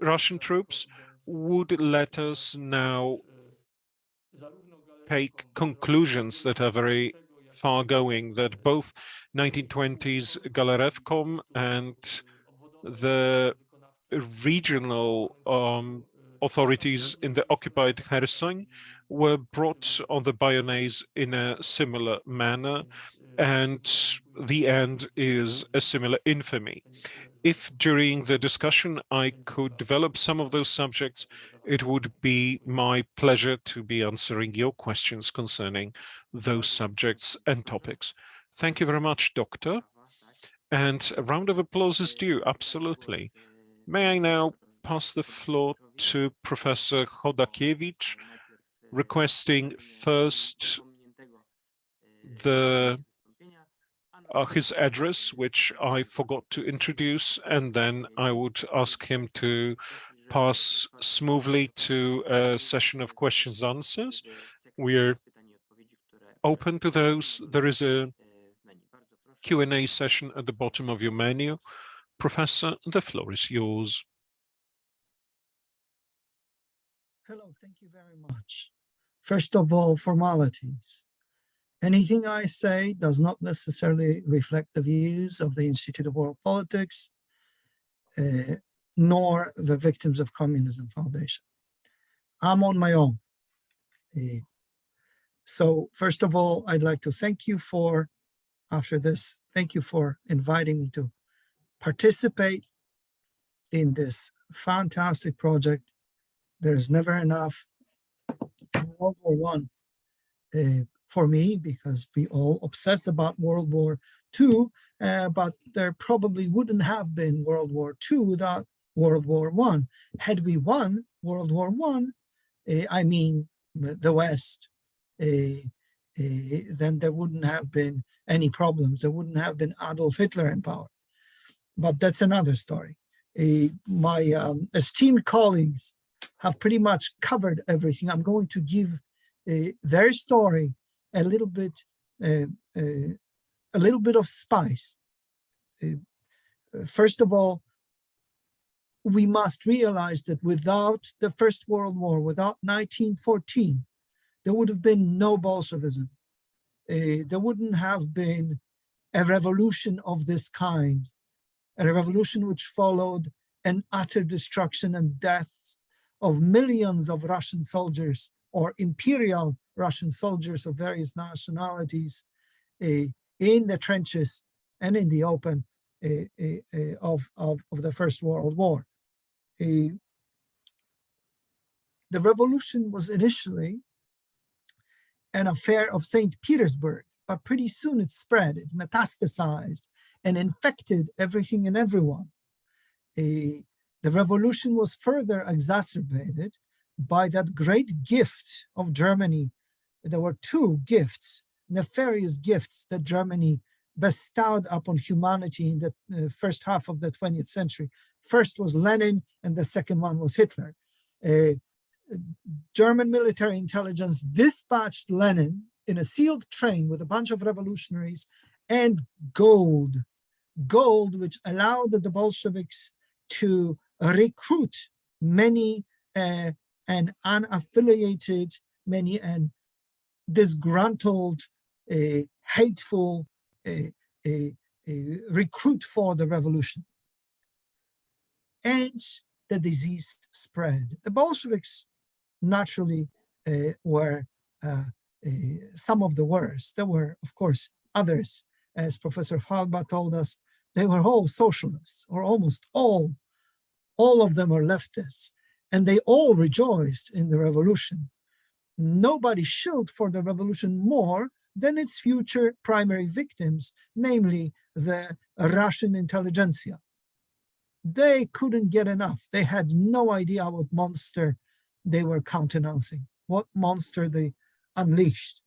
Russian troops, would let us now take conclusions that are very far-going, that both 1920s Galerevkom and the regional authorities in the occupied Kherson were brought on the bayonets in a similar manner, and the end is a similar infamy. If during the discussion I could develop some of those subjects, it would be my pleasure to be answering your questions concerning those subjects and topics. Thank you very much, Doctor. And a round of applause is due, absolutely. May I now pass the floor to Professor Chodakiewicz, requesting first his address, which I forgot to introduce, and then I would ask him to pass smoothly to a session of questions and answers. We're open to those. There is a Q&A session at the bottom of your menu. Professor, the floor is yours. Hello, thank you very much. First of all, formalities. Anything I say does not necessarily reflect the views of the Institute of World Politics, nor the Victims of Communism Foundation. I'm on my own. So first of all, I'd like to thank you for, after this, thank you for inviting me to participate in this fantastic project. There's never enough World War I for me, because we all obsess about World War II, but there probably wouldn't have been World War II without World War I. Had we won World War I mean the West, then there wouldn't have been any problems. There wouldn't have been Adolf Hitler in power. But that's another story. My esteemed colleagues have pretty much covered everything. I'm going to give their story a little bit of spice. First of all, we must realize that without the First World War, without 1914, there would have been no Bolshevism. There wouldn't have been a revolution of this kind, a revolution which followed an utter destruction and deaths of millions of Russian soldiers or imperial Russian soldiers of various nationalities in the trenches and in the open of the First World War. The revolution was initially an affair of St. Petersburg, but pretty soon it spread, it metastasized and infected everything and everyone. The revolution was further exacerbated by that great gift of Germany. There were two gifts, nefarious gifts that Germany bestowed upon humanity in the first half of the 20th century. First was Lenin, and the second one was Hitler. German military intelligence dispatched Lenin in a sealed train with a bunch of revolutionaries and gold, which allowed the Bolsheviks to recruit many and unaffiliated, many and disgruntled, hateful recruit for the revolution. And the disease spread. The Bolsheviks naturally were some of the worst. There were, of course, others, as Professor Falba told us. They were all socialists, or almost all of them are leftists, and they all rejoiced in the revolution. Nobody shilled for the revolution more than its future primary victims, namely the Russian intelligentsia. They couldn't get enough. They had no idea what monster they were countenancing, what monster they unleashed.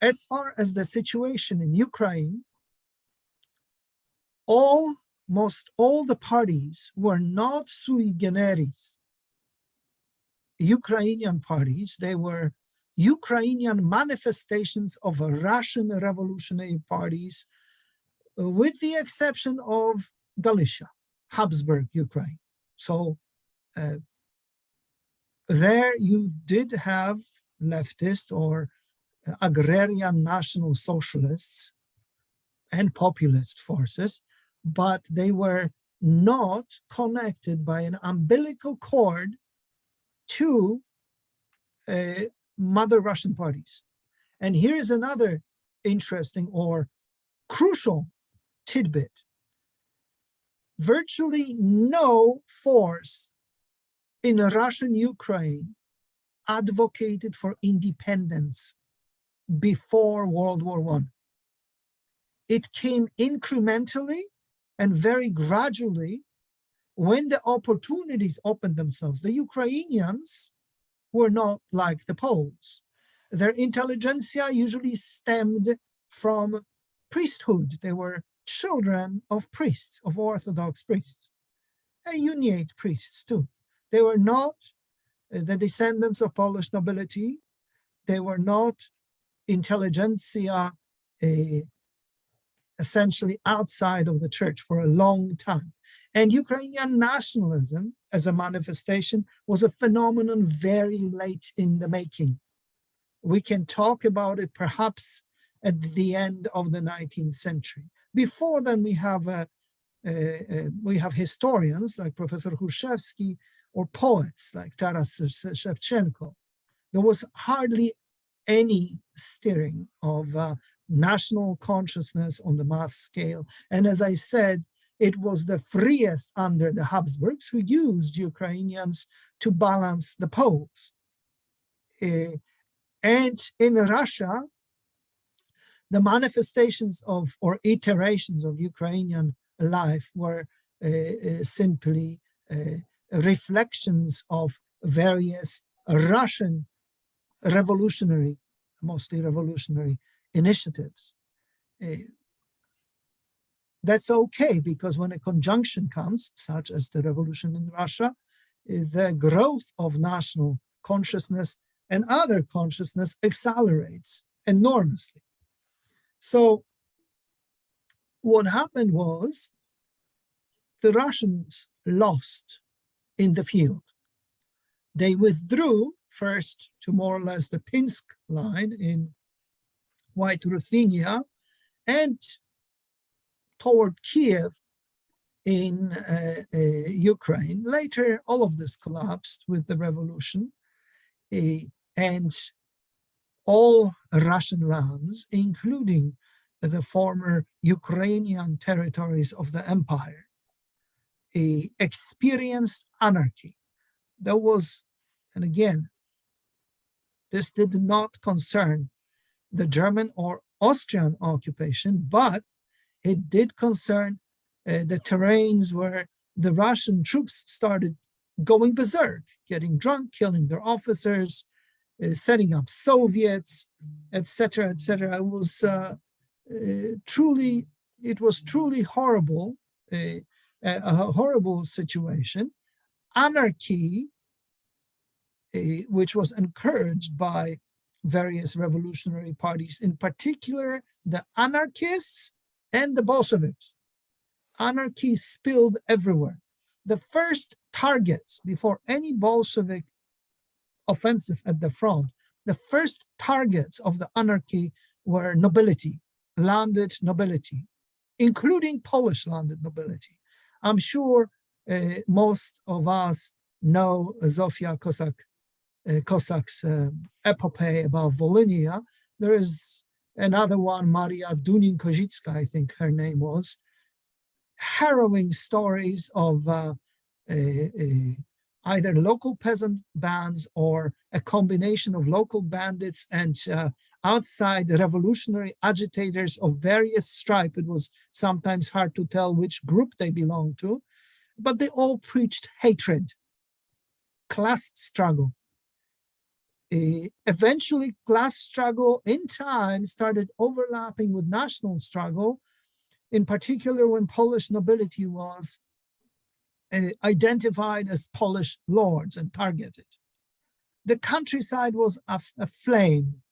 As far as the situation in Ukraine, almost all the parties were not sui generis Ukrainian parties. They were Ukrainian manifestations of Russian revolutionary parties, with the exception of Galicia, Habsburg Ukraine. So there you did have leftist or agrarian national socialists and populist forces, but they were not connected by an umbilical cord to mother Russian parties. And here is another interesting or crucial tidbit. Virtually no force in Russian Ukraine advocated for independence before World War I. It came incrementally and very gradually when the opportunities opened themselves. The Ukrainians were not like the Poles. Their intelligentsia usually stemmed from priesthood. They were children of priests, of Orthodox priests, and Uniate priests too. They were not the descendants of Polish nobility. They were not intelligentsia essentially outside of the church for a long time. And Ukrainian nationalism as a manifestation was a phenomenon very late in the making. We can talk about it perhaps at the end of the 19th century. Before then, we have historians like Professor Hrushevsky or poets like Taras Shevchenko. There was hardly any stirring of national consciousness on the mass scale. And as I said, it was the freest under the Habsburgs who used Ukrainians to balance the Poles. And in Russia, the manifestations of or iterations of Ukrainian life were simply reflections of various Russian revolutionary, mostly revolutionary initiatives. That's okay, because when a conjunction comes, such as the revolution in Russia, the growth of national consciousness and other consciousness accelerates enormously. So what happened was the Russians lost in the field. They withdrew first to more or less the Pinsk line in White Ruthenia and toward Kiev in Ukraine. Later, all of this collapsed with the revolution, and all Russian lands, including the former Ukrainian territories of the empire, experienced anarchy. There was, and again, this did not concern the German or Austrian occupation, but it did concern the terrains where the Russian troops started going berserk, getting drunk, killing their officers, setting up Soviets, etc., etc. It was truly horrible, a horrible situation. Anarchy, which was encouraged by various revolutionary parties, in particular the anarchists and the Bolsheviks. Anarchy spilled everywhere. The first targets before any Bolshevik offensive at the front, the first targets of the anarchy were nobility, landed nobility, including Polish landed nobility. I'm sure most of us know Zofia Kosak's epopee about Volhynia. There is another one, Maria Dunin-Kozicka, I think her name was, harrowing stories of either local peasant bands or a combination of local bandits and outside revolutionary agitators of various stripe. It was sometimes hard to tell which group they belonged to, but they all preached hatred, class struggle. Eventually, class struggle in time started overlapping with national struggle, in particular when Polish nobility was identified as Polish lords and targeted. The countryside was aflame.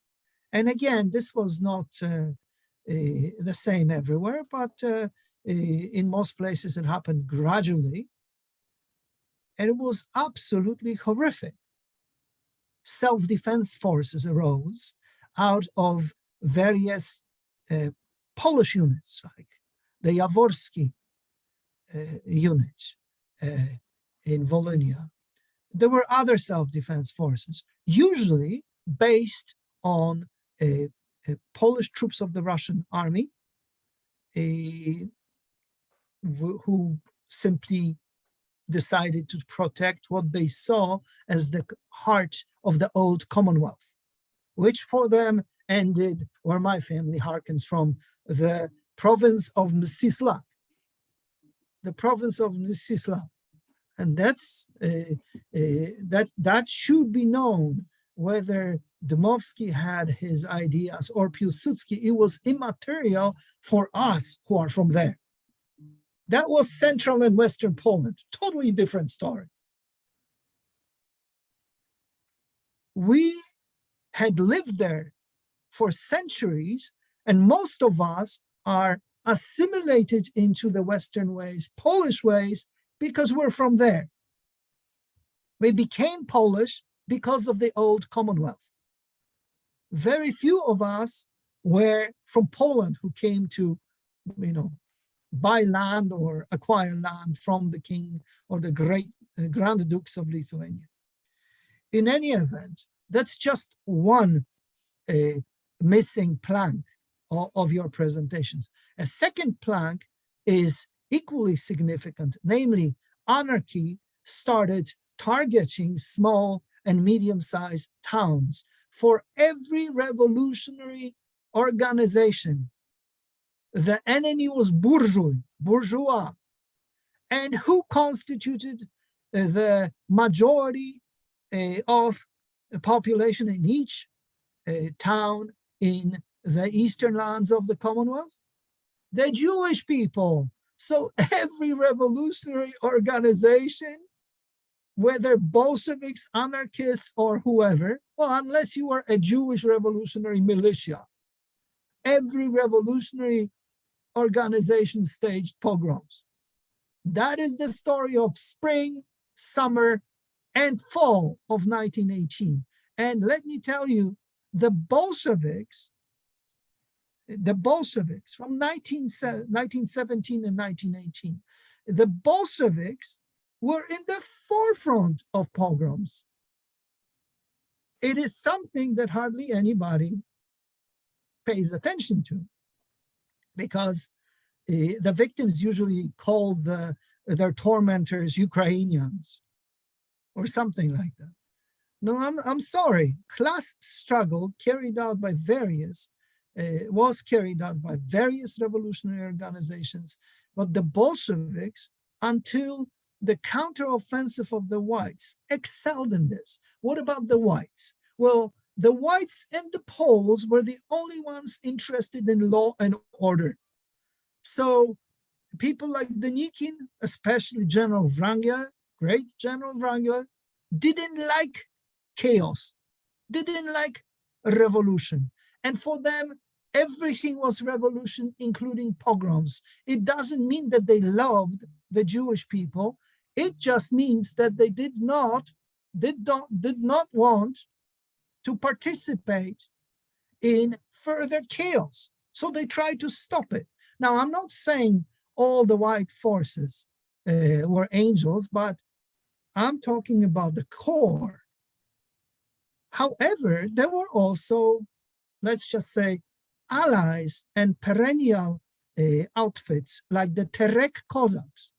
And again, this was not the same everywhere, but in most places it happened gradually. And it was absolutely horrific. self-defense forces arose out of various Polish units, like the Jaworski unit in Volhynia. There were other self-defense forces, usually based on Polish troops of the Russian army, who simply decided to protect what they saw as the heart of the old Commonwealth, which for them ended, where my family harkens from, the province of Mstislav. The province of Mstislav. And that's that should be known, whether Dmowski had his ideas or Piłsudski. It was immaterial for us who are from there. That was Central and Western Poland, totally different story. We had lived there for centuries, and most of us are assimilated into the Western ways, Polish ways, because we're from there. We became Polish because of the old Commonwealth. Very few of us were from Poland who came to, buy land or acquire land from the king or the great Grand Dukes of Lithuania. In any event, that's just one missing plank of your presentations. A second plank is equally significant, namely anarchy started targeting small and medium-sized towns. For every revolutionary organization, the enemy was bourgeois. And who constituted the majority of the population in each town in the eastern lands of the Commonwealth? The Jewish people. So every revolutionary organization, whether Bolsheviks, anarchists, or whoever, well, unless you are a Jewish revolutionary militia, every revolutionary organization staged pogroms. That is the story of spring, summer, and fall of 1918. And let me tell you, the Bolsheviks from 1917 and 1918, the Bolsheviks were in the forefront of pogroms. It is something that hardly anybody pays attention to, because the victims usually call their tormentors Ukrainians or something like that. No, I'm sorry. Class struggle was carried out by various revolutionary organizations, but the Bolsheviks, until the counteroffensive of the whites, excelled in this. What about the whites? Well, the whites and the Poles were the only ones interested in law and order. So people like Denikin, especially General Wrangel, great General Wrangel, didn't like chaos, didn't like revolution. And for them, everything was revolution, including pogroms. It doesn't mean that they loved the Jewish people. It just means that they did not want to participate in further chaos. So they tried to stop it. Now, I'm not saying all the white forces were angels, but I'm talking about the core. However, there were also, let's just say, allies and perennial outfits like the Terek Cossacks.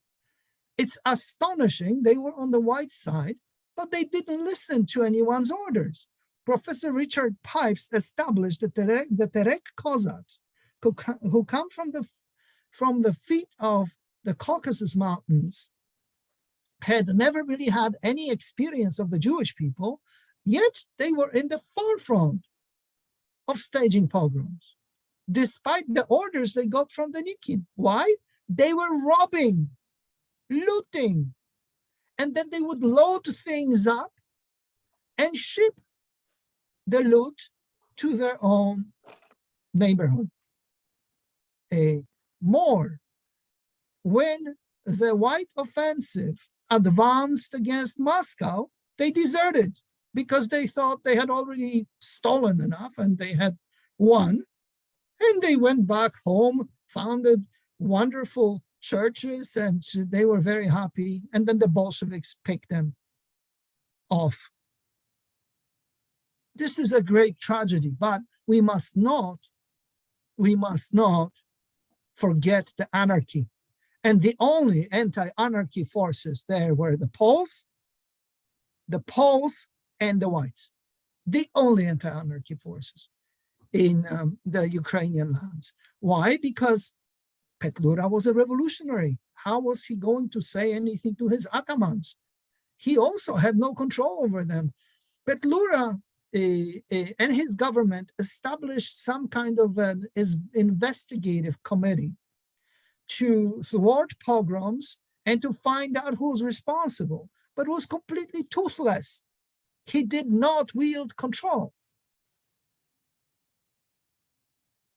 It's astonishing, they were on the white side, but they didn't listen to anyone's orders. Professor Richard Pipes established that the Terek Cossacks, who come from the feet of the Caucasus Mountains, had never really had any experience of the Jewish people, yet they were in the forefront of staging pogroms, despite the orders they got from Denikin. Why? They were robbing, looting, and then they would load things up and ship the loot to their own neighborhood. More, when the white offensive advanced against Moscow, they deserted. because they thought they had already stolen enough and they had won. And they went back home, founded wonderful churches, and they were very happy. And then the Bolsheviks picked them off. This is a great tragedy, but we must not forget the anarchy. And the only anti-anarchy forces there were the Poles and the whites. The only anti-anarchy forces in the Ukrainian lands. Why? Because Petlura was a revolutionary. How was he going to say anything to his atamans? He also had no control over them. Petlura and his government established some kind of an investigative committee to thwart pogroms and to find out who's responsible, but was completely toothless. He did not wield control.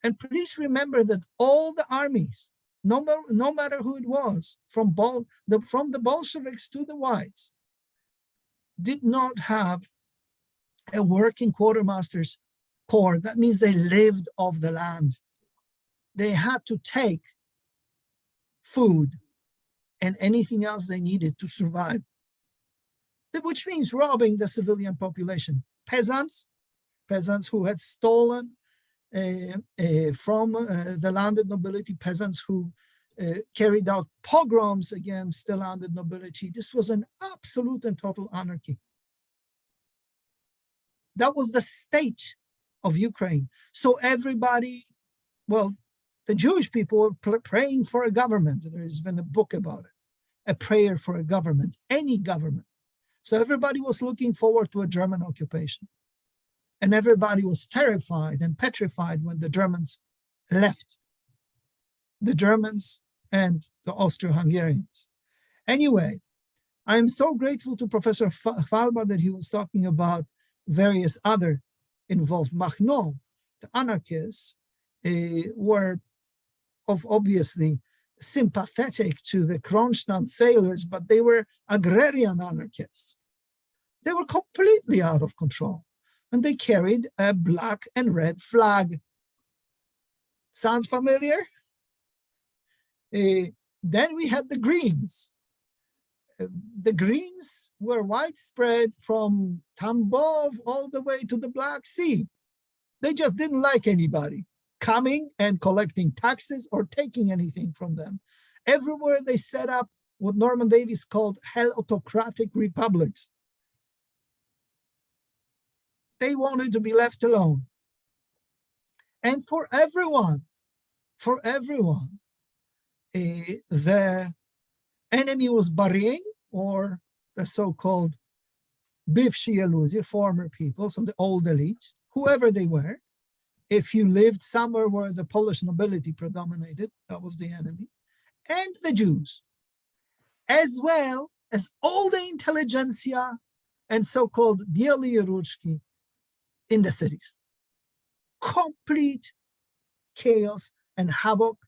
And please remember that all the armies, no matter who it was, from the Bolsheviks to the whites, did not have a working quartermaster's corps. That means they lived off the land. They had to take food and anything else they needed to survive, which means robbing the civilian population. Peasants who had stolen from the landed nobility, peasants who carried out pogroms against the landed nobility. This was an absolute and total anarchy. That was the state of Ukraine. So everybody, well, the Jewish people were praying for a government. There's been a book about it, a prayer for a government, any government. So everybody was looking forward to a German occupation. And everybody was terrified and petrified when the Germans left. The Germans and the Austro-Hungarians. Anyway, I'm so grateful to Professor Falba that he was talking about various other involved. Machno, the anarchists, were obviously sympathetic to the Kronstadt sailors, but they were agrarian anarchists. They were completely out of control. And they carried a black and red flag. Sounds familiar? Then we had the Greens. The Greens were widespread from Tambov all the way to the Black Sea. They just didn't like anybody coming and collecting taxes or taking anything from them. Everywhere they set up what Norman Davies called hell-autocratic republics. They wanted to be left alone. And for everyone, the enemy was Bahrain, or the so-called bivshie Luzi, former people, so the old elite, whoever they were. If you lived somewhere where the Polish nobility predominated, that was the enemy, and the Jews, as well as all the intelligentsia and so-called bieli ruchki in the cities. Complete chaos and havoc.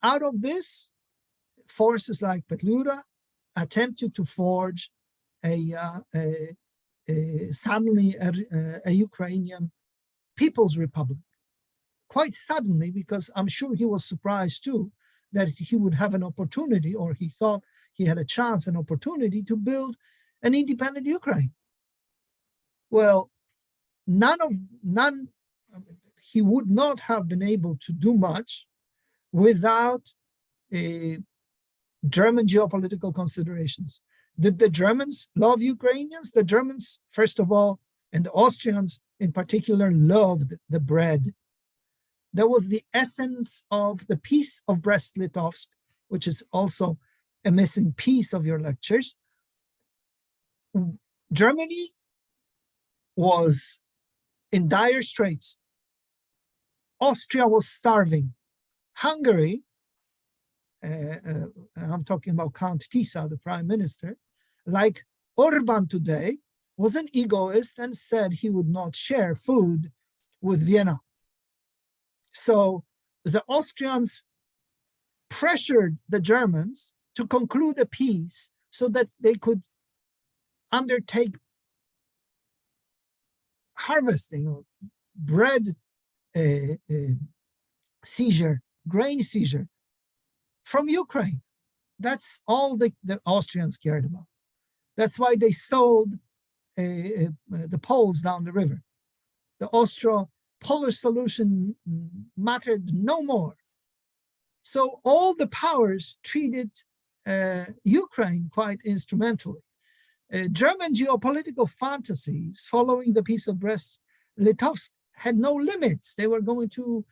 Out of this, forces like Petlura attempted to forge suddenly a Ukrainian People's Republic. Quite suddenly, because I'm sure he was surprised too that he would have an opportunity, or he thought he had a chance, an opportunity to build an independent Ukraine. Well, he would not have been able to do much without German geopolitical considerations. Did the Germans love Ukrainians? The Germans, first of all, and the Austrians in particular, loved the bread. That was the essence of the Peace of Brest-Litovsk, which is also a missing piece of your lectures. Germany was in dire straits. Austria was starving. Hungary, I'm talking about Count Tisza, the prime minister, like Orban today, was an egoist and said he would not share food with Vienna. So the Austrians pressured the Germans to conclude a peace so that they could undertake harvesting or bread seizure, grain seizure from Ukraine. That's all the Austrians cared about. That's why they sold the Poles down the river. The Austro-Polish solution mattered no more. So all the powers treated Ukraine quite instrumentally. German geopolitical fantasies following the Peace of Brest-Litovsk had no limits. They were going to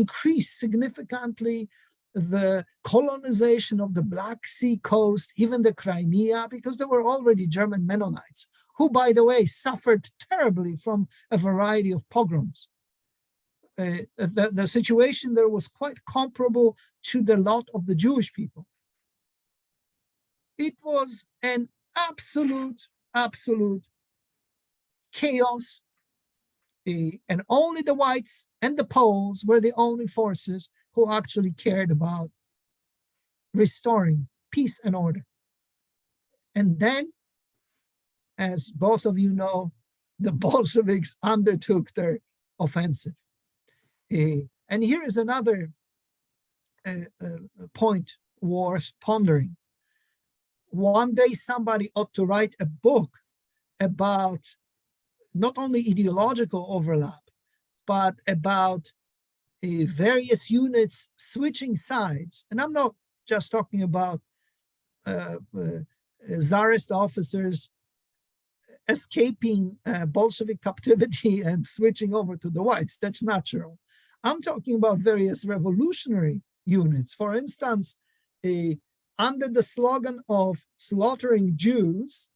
increase significantly the colonization of the Black Sea coast, even the Crimea, because there were already German Mennonites, who, by the way, suffered terribly from a variety of pogroms. The situation there was quite comparable to the lot of the Jewish people. It was an absolute chaos, and only the whites and the Poles were the only forces who actually cared about restoring peace and order. And then, as both of you know, the Bolsheviks undertook their offensive. And here is another point worth pondering. One day somebody ought to write a book about not only ideological overlap, but about various units switching sides. And I'm not just talking about Tsarist officers escaping Bolshevik captivity and switching over to the whites. That's natural. I'm talking about various revolutionary units. For instance, under the slogan of slaughtering Jews,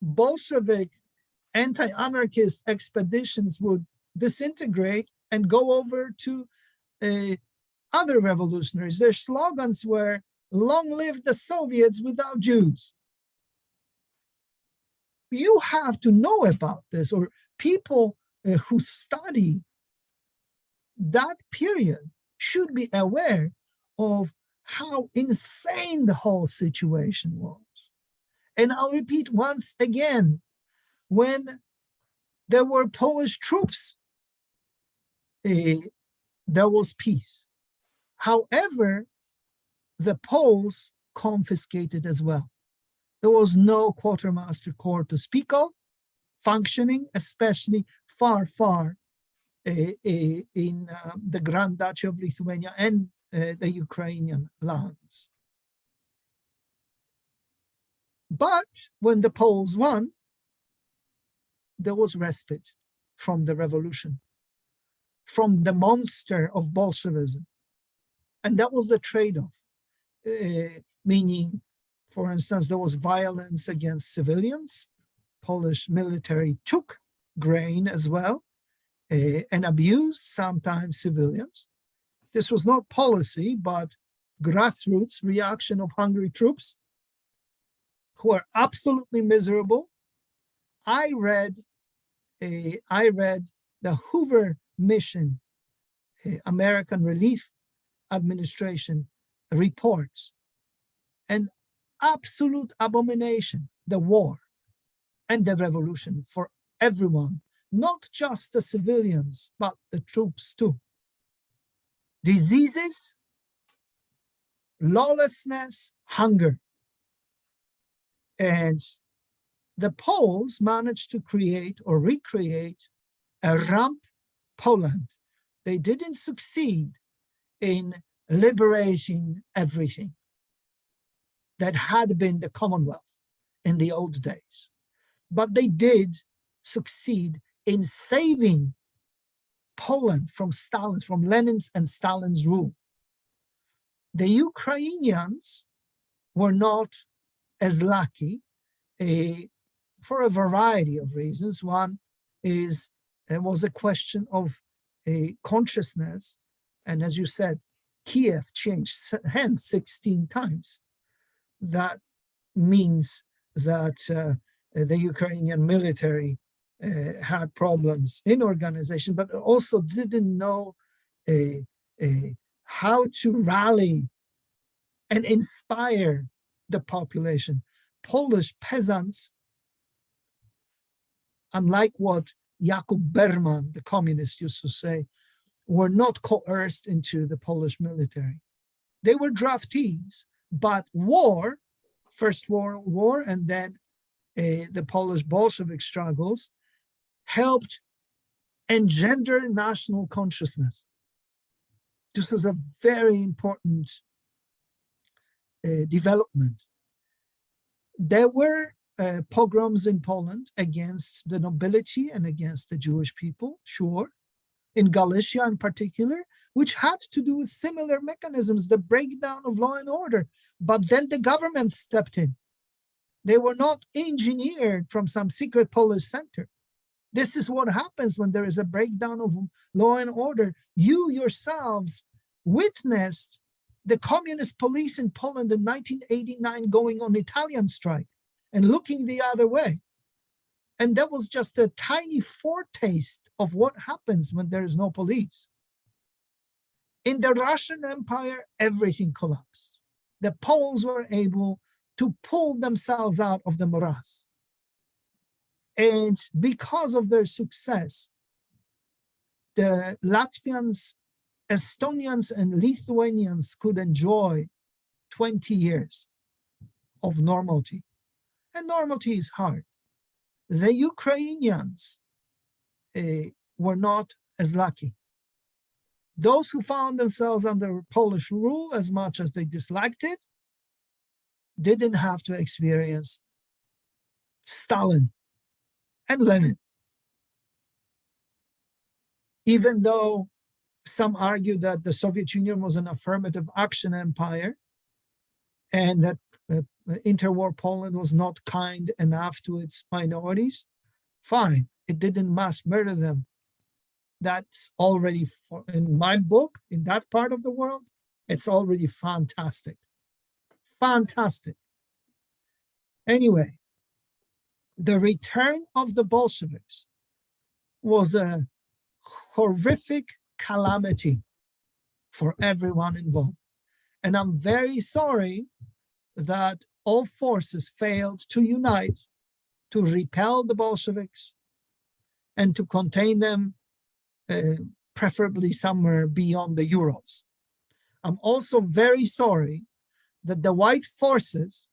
Bolshevik anti-anarchist expeditions would disintegrate and go over to other revolutionaries. Their slogans were, "Long live the Soviets without Jews." You have to know about this, or people who study that period should be aware of how insane the whole situation was. And I'll repeat once again, when there were Polish troops, there was peace. However, the Poles confiscated as well. There was no quartermaster corps to speak of, functioning, especially far in the Grand Duchy of Lithuania and the Ukrainian lands. But when the Poles won, there was respite from the revolution, from the monster of Bolshevism. And that was the trade-off, meaning, for instance, there was violence against civilians. Polish military took grain as well and abused sometimes civilians. This was not policy, but grassroots reaction of hungry troops who are absolutely miserable. I read the Hoover Mission, American Relief Administration reports, an absolute abomination, the war and the revolution for everyone, not just the civilians, but the troops too. Diseases, lawlessness, hunger. And the Poles managed to create or recreate a rump Poland. They didn't succeed in liberating everything that had been the Commonwealth in the old days, but they did succeed in saving Poland from Lenin's and Stalin's rule. The Ukrainians were not as lucky for a variety of reasons. One is it was a question of a consciousness, and as you said, Kiev changed hands 16 times. That means that the Ukrainian military had problems in organization, but also didn't know how to rally and inspire the population. Polish peasants unlike what Jakub Berman, the communist, used to say, were not coerced into the Polish military. They were draftees, but war, First World War, and then the Polish Bolshevik struggles helped engender national consciousness. This is a very important development. There were pogroms in Poland against the nobility and against the Jewish people, sure, in Galicia in particular, which had to do with similar mechanisms, the breakdown of law and order. But then the government stepped in. They were not engineered from some secret Polish center. This is what happens when there is a breakdown of law and order. You yourselves witnessed the communist police in Poland in 1989 going on Italian strike and looking the other way. And that was just a tiny foretaste of what happens when there is no police. In the Russian Empire, everything collapsed. The Poles were able to pull themselves out of the morass. And because of their success, the Latvians, Estonians, and Lithuanians could enjoy 20 years of normality. And normality is hard. The Ukrainians were not as lucky. Those who found themselves under Polish rule, as much as they disliked it, didn't have to experience Stalin and Lenin. Even though some argue that the Soviet Union was an affirmative action empire and that interwar Poland was not kind enough to its minorities, fine, it didn't mass murder them. That's already, in my book, in that part of the world, it's already fantastic. Fantastic. Anyway, the return of the Bolsheviks was a horrific calamity for everyone involved. And I'm very sorry that all forces failed to unite to repel the Bolsheviks and to contain them, preferably somewhere beyond the Urals. I'm also very sorry that the white forces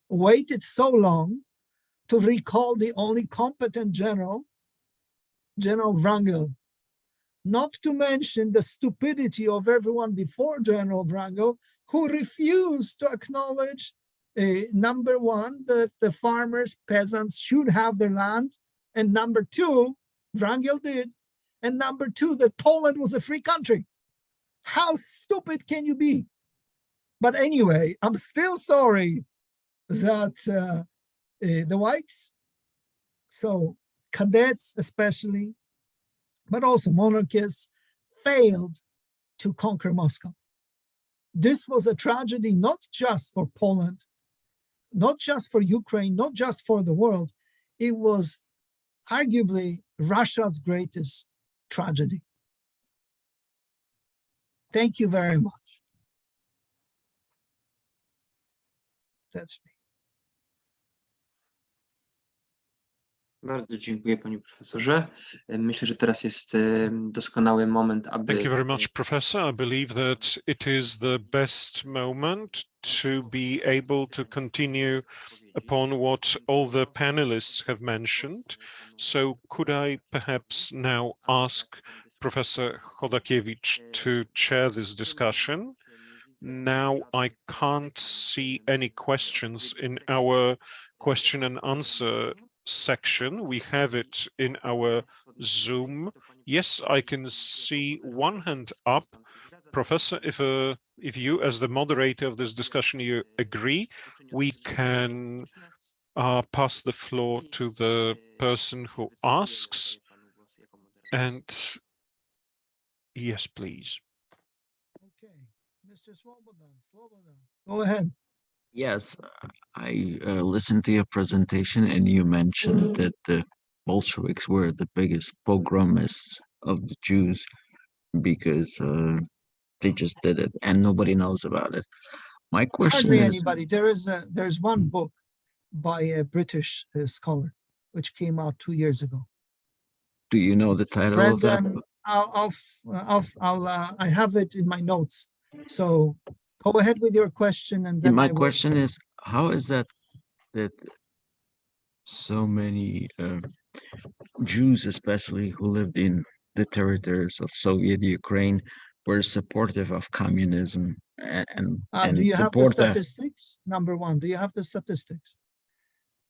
waited so long to recall the only competent general, General Wrangel, not to mention the stupidity of everyone before General Wrangel, who refused to acknowledge, number one, that the farmers, peasants should have their land, and number two, Wrangel did, and number two, that Poland was a free country. How stupid can you be? But anyway, I'm still sorry that the whites, so cadets especially, but also monarchists, failed to conquer Moscow. This was a tragedy not just for Poland, not just for Ukraine, not just for the world. It was arguably Russia's greatest tragedy. Thank you very much. That's me. Bardzo dziękuję, panie profesorze. Myślę, że teraz jest doskonały moment, aby... Thank you very much, Professor. I believe that it is the best moment to be able to continue upon what all the panelists have mentioned. So could I perhaps now ask Professor Chodakiewicz to chair this discussion? Now I can't see any questions in our question and answer section. We have it in our Zoom. Yes, I can see one hand up. Professor, if you, as the moderator of this discussion, you agree, we can pass the floor to the person who asks. And yes, please. Okay, Mr. Swoboda, go ahead. Yes, I listened to your presentation and you mentioned that the Bolsheviks were the biggest pogromists of the Jews because they just did it and nobody knows about it. My question Hardly is, anybody. There's one book by a British scholar. which came out 2 years ago. Do you know the title of that? Brendan, I have it in my notes. So go ahead with your question, and then My I will- question is, how is that so many Jews, especially who lived in the territories of Soviet Ukraine, were supportive of communism and do you have the support that? statistics? Number one, do you have the statistics?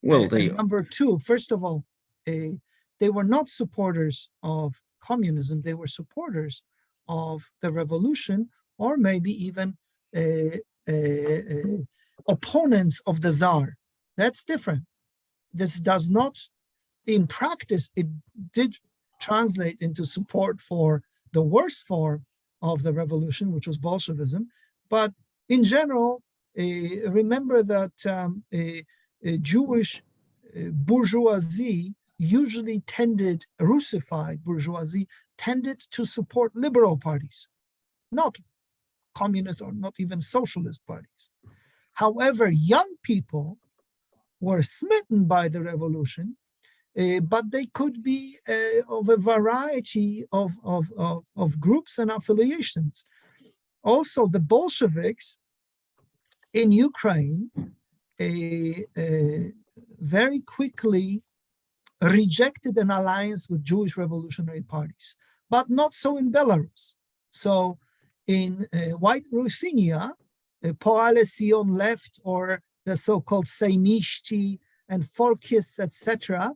Well, And they number two, first of all, they were not supporters of communism. They were supporters of the revolution, or maybe even opponents of the Tsar. That's different. This does not, in practice, it did translate into support for the worst form of the revolution, which was Bolshevism. But in general, remember that Jewish bourgeoisie usually tended, Russified bourgeoisie tended to support liberal parties, not communist or not even socialist parties. However, young people were smitten by the revolution, but they could be of a variety of groups and affiliations. Also, the Bolsheviks in Ukraine very quickly rejected an alliance with Jewish revolutionary parties, but not so in Belarus. So in White Ruthenia, Poale Sion left, or the so-called Sejmiści and Folkists, etc.,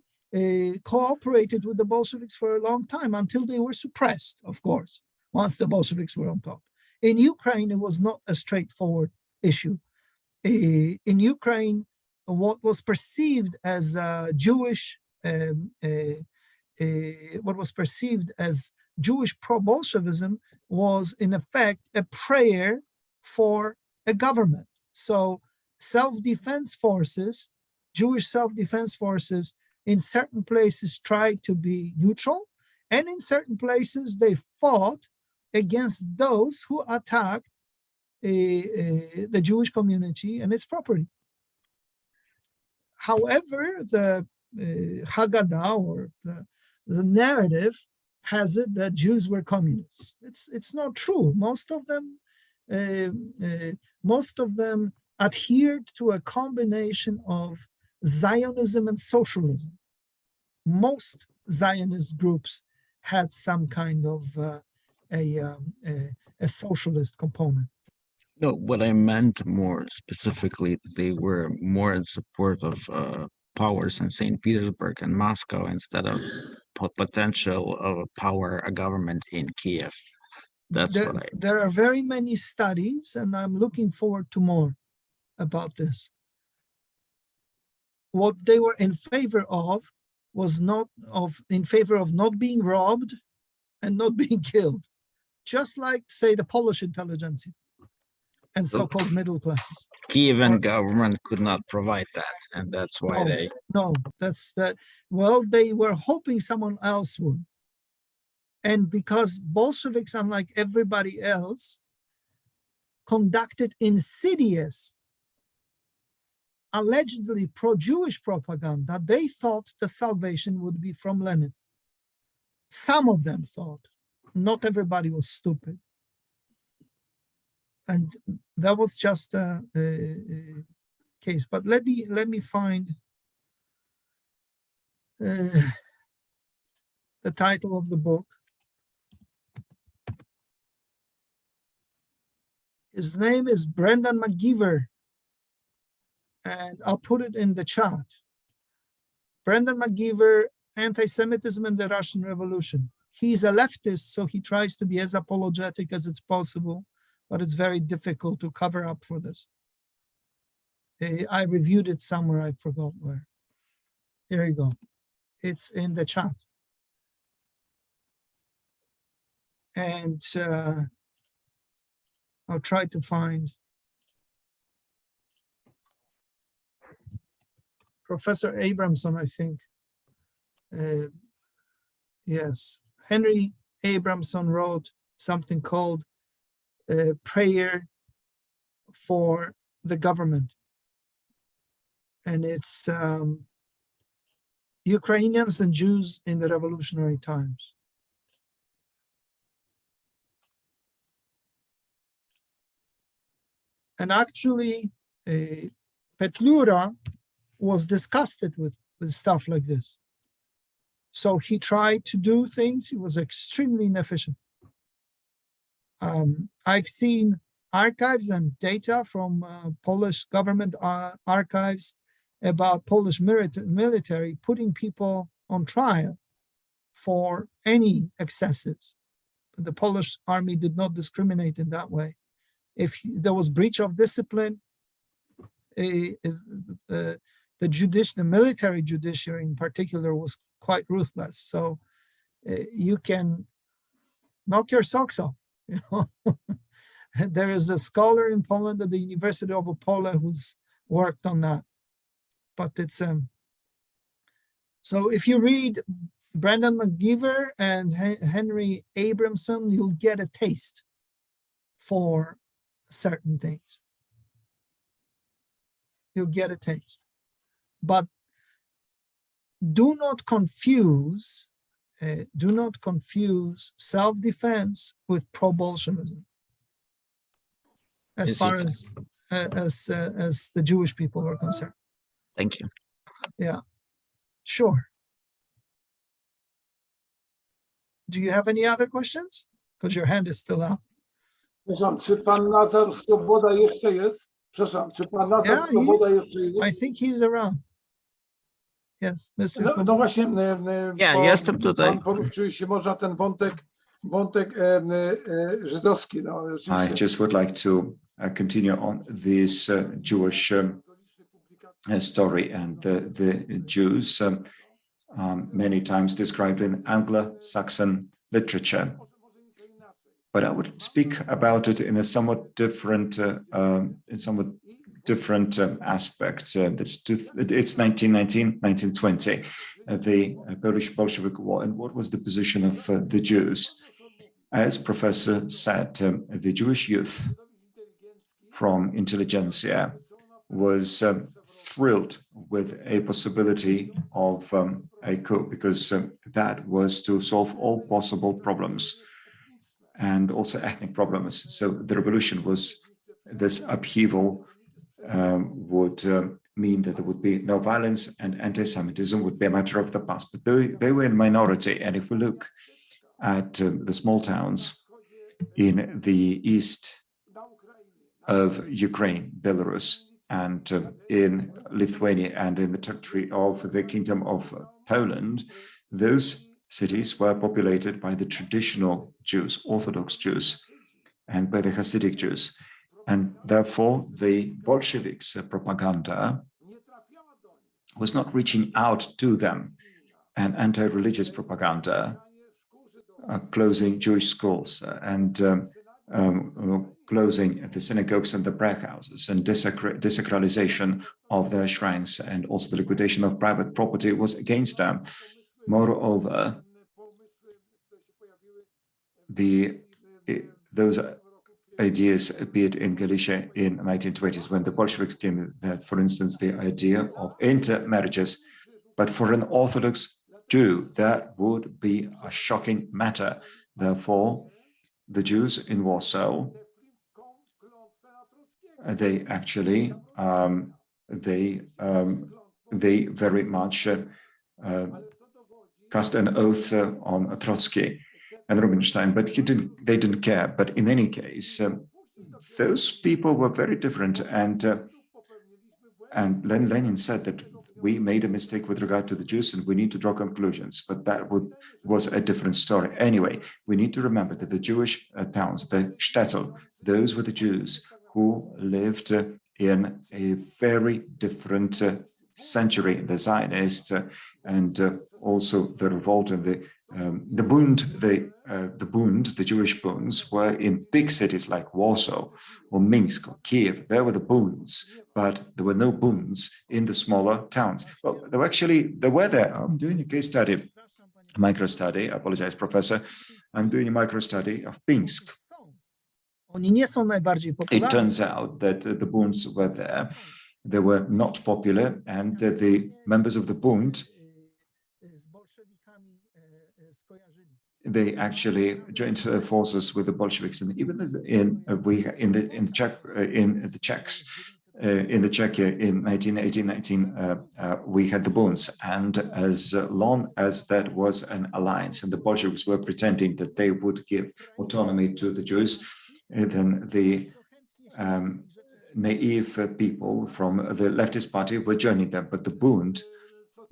cooperated with the Bolsheviks for a long time until they were suppressed, of course, once the Bolsheviks were on top. In Ukraine, it was not a straightforward issue. In Ukraine, what was perceived as Jewish pro-Bolshevism was in effect a prayer for a government. So self-defense forces, Jewish self-defense forces in certain places tried to be neutral, and in certain places they fought against those who attacked the Jewish community and its property. However, the Haggadah, or the narrative, has it that Jews were communists. It's not true. Most of them adhered to a combination of Zionism and socialism. Most Zionist groups had some kind of a socialist component. No, what I meant more specifically, they were more in support of powers in St. Petersburg and Moscow instead of potential of a government in Kiev. That's what I. There are very many studies, and I'm looking forward to more about this. What they were in favor of was in favor of not being robbed and not being killed, just like, say, the Polish intelligentsia and so-called middle classes. Kievan government could not provide that, and that's why Well, they were hoping someone else would. And because Bolsheviks, unlike everybody else, conducted insidious, allegedly pro-Jewish propaganda, they thought the salvation would be from Lenin. Some of them thought. Not everybody was stupid. And that was just a case. But let me find the title of the book. His name is Brendan McGeever, and I'll put it in the chat. Brendan McGeever, Anti-Semitism and the Russian Revolution. He's a leftist, so he tries to be as apologetic as it's possible, but it's very difficult to cover up for this. I reviewed it somewhere, I forgot where. Here you go. It's in the chat. And I'll try to find Professor Abramson, I think. Yes, Henry Abramson wrote something called Prayer for the Government. And it's Ukrainians and Jews in the revolutionary times. And actually, Petlura was disgusted with stuff like this. So he tried to do things. He was extremely inefficient. I've seen archives and data from Polish government archives about Polish military putting people on trial for any excesses. The Polish army did not discriminate in that way. If there was breach of discipline, the military judiciary in particular was quite ruthless. So you can knock your socks off. You know, there is a scholar in Poland at the University of Opole who's worked on that. But it's so if you read Brendan McGeever and Henry Abramson, you'll get a taste for certain things. You'll get a taste. But do not confuse self-defense with pro-Bolshevism as Yes, far as the Jewish people are concerned. Thank you. Yeah, sure. Do you have any other questions? Because your hand is still up. Przepraszam, czy pan Nazar Swoboda jeszcze jest? Przepraszam, czy pan Nazar Yeah, Swoboda jeszcze I jest? think he's around. Yes, Mr. No, Fun- no właśnie, jestem tutaj. pan poruszył się może ten wątek żydowski. No, I rzeczywiście. just would like to continue on this Jewish story and the Jews many times described in Anglo-Saxon literature. But I would speak about it in a somewhat different aspect. It's 1919, 1920, the Polish Bolshevik War, and what was the position of the Jews? As Professor said, the Jewish youth from intelligentsia was thrilled with a possibility of a coup, because that was to solve all possible problems and also ethnic problems. So the revolution was this upheaval would mean that there would be no violence, and anti-Semitism would be a matter of the past. But they were in minority. And if we look at the small towns in the east of Ukraine, Belarus, and in Lithuania and in the territory of the Kingdom of Poland, those cities were populated by the traditional Jews, Orthodox Jews, and by the Hasidic Jews. And therefore, the Bolsheviks' propaganda was not reaching out to them, and anti-religious propaganda, closing Jewish schools and closing the synagogues and the prayer houses, and desacralization of their shrines, and also the liquidation of private property was against them. Moreover, those ideas appeared in Galicia in the 1920s when the Bolsheviks came. That, for instance, the idea of intermarriages, but for an Orthodox Jew, that would be a shocking matter. Therefore, the Jews in Warsaw, they actually they very much cast an oath on Trotsky and Rubinstein, but they didn't care. But in any case, those people were very different, and Lenin said that we made a mistake with regard to the Jews and we need to draw conclusions, but that was a different story. Anyway, we need to remember that the Jewish towns, the shtetl, those were the Jews who lived in a very different century, the Zionists, and also the revolt and the Bund, the Jewish bunds were in big cities like Warsaw or Minsk or Kiev. There were the bunds, but there were no bunds in the smaller towns. Well, there were there. I'm doing a case study, a micro study. I apologize, Professor. I'm doing a micro study of Pinsk. It turns out that the bunds were there. They were not popular, and the members of the bund they actually joined forces with the Bolsheviks, and even in Czechia in 1918-19, we had the Bunds, and as long as that was an alliance, and the Bolsheviks were pretending that they would give autonomy to the Jews, then the naive people from the leftist party were joining them, but the Bund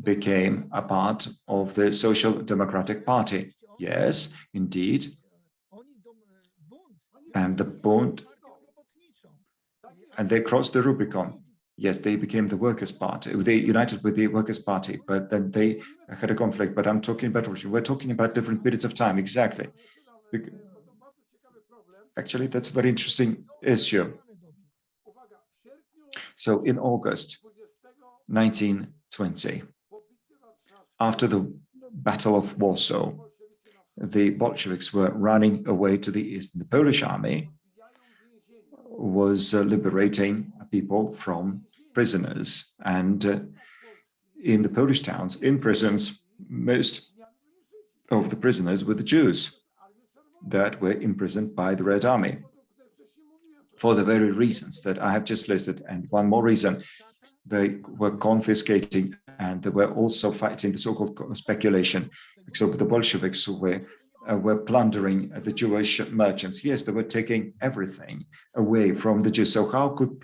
became a part of the Social Democratic Party. Yes, indeed. And the Bund, and they crossed the Rubicon. Yes, they became the Workers' Party. They united with the Workers' Party, but then they had a conflict. But I'm talking about, we're talking about different periods of time, exactly. Actually, that's a very interesting issue. So in August 1920, after the Battle of Warsaw, the Bolsheviks were running away to the east. The Polish army was liberating people from prisoners. And in the Polish towns, in prisons, most of the prisoners were the Jews that were imprisoned by the Red Army for the very reasons that I have just listed. And one more reason, they were confiscating and they were also fighting the so-called speculation. So the Bolsheviks were plundering the Jewish merchants. Yes, they were taking everything away from the Jews. So how could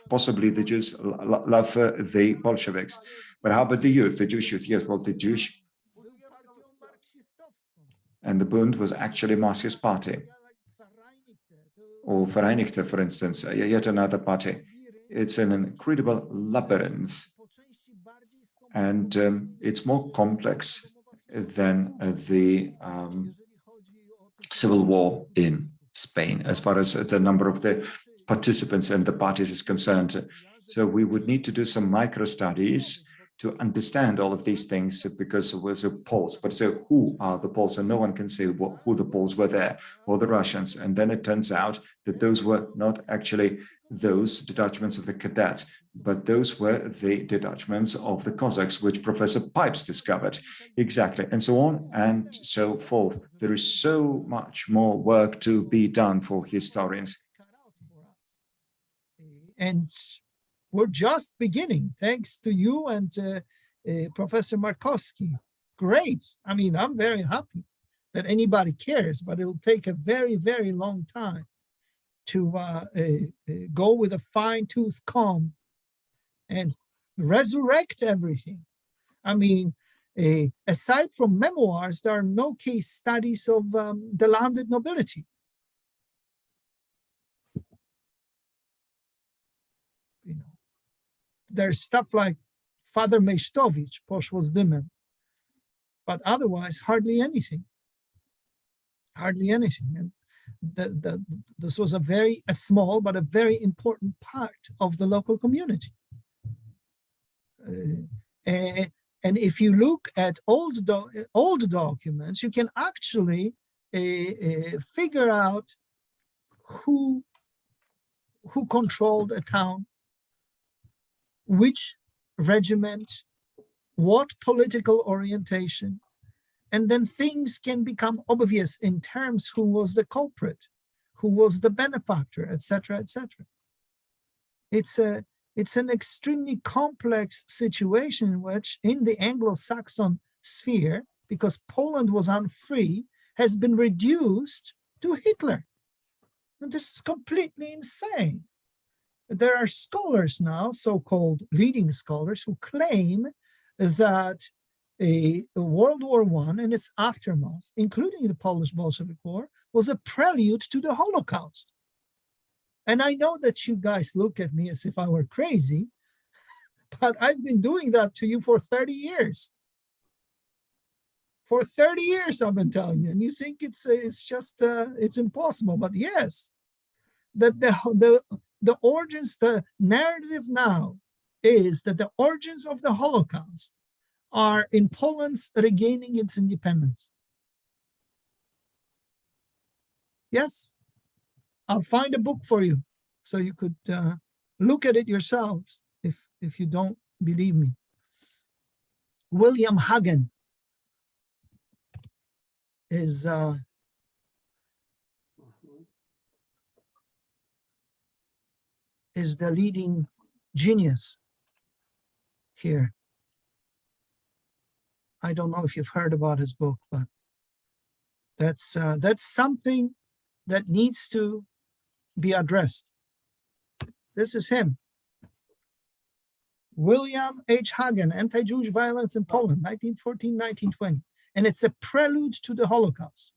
possibly the Jews love the Bolsheviks? But how about the youth, the Jewish youth? Yes, well, the Jewish, and the Bund was actually Marxist party. Or Vereinigte, for instance, yet another party. It's an incredible labyrinth, and it's more complex than the civil war in Spain, as far as the number of the participants and the parties is concerned. So we would need to do some micro studies to understand all of these things, because it was a Poles, but so who are the Poles? And no one can say who the Poles were there, or the Russians. And then it turns out that those were not actually those detachments of the cadets, but those were the detachments of the Cossacks, which Professor Pipes discovered. Exactly, and so on and so forth. There is so much more work to be done for historians. And we're just beginning, thanks to you and Professor Markowski. Great. I mean, I'm very happy that anybody cares, but it'll take a very, very long time to go with a fine-tooth comb and resurrect everything. I mean, aside from memoirs, there are no case studies of the landed nobility. You know, there's stuff like Father Mejstowicz, Poszło z dymem, but otherwise hardly anything. Hardly anything. And this was a small but a very important part of the local community. And if you look at old documents, you can actually figure out who controlled a town, which regiment, what political orientation, and then things can become obvious in terms who was the culprit, who was the benefactor, etc., etc. It's an extremely complex situation in which, in the Anglo-Saxon sphere, because Poland was unfree, has been reduced to Hitler. And this is completely insane. There are scholars now, so-called leading scholars, who claim that World War I and its aftermath, including the Polish Bolshevik War, was a prelude to the Holocaust. And I know that you guys look at me as if I were crazy, but I've been doing that to you for 30 years. For 30 years, I've been telling you, and you think it's impossible. But yes, that the origins, the narrative now is that the origins of the Holocaust are in Poland's regaining its independence. Yes, I'll find a book for you so you could look at it yourselves if you don't believe me. William Hagen is the leading genius here. I don't know if you've heard about his book, but that's something that needs to be addressed. This is him. William H. Hagen, Anti-Jewish Violence in Poland, 1914-1920. And it's a prelude to the Holocaust.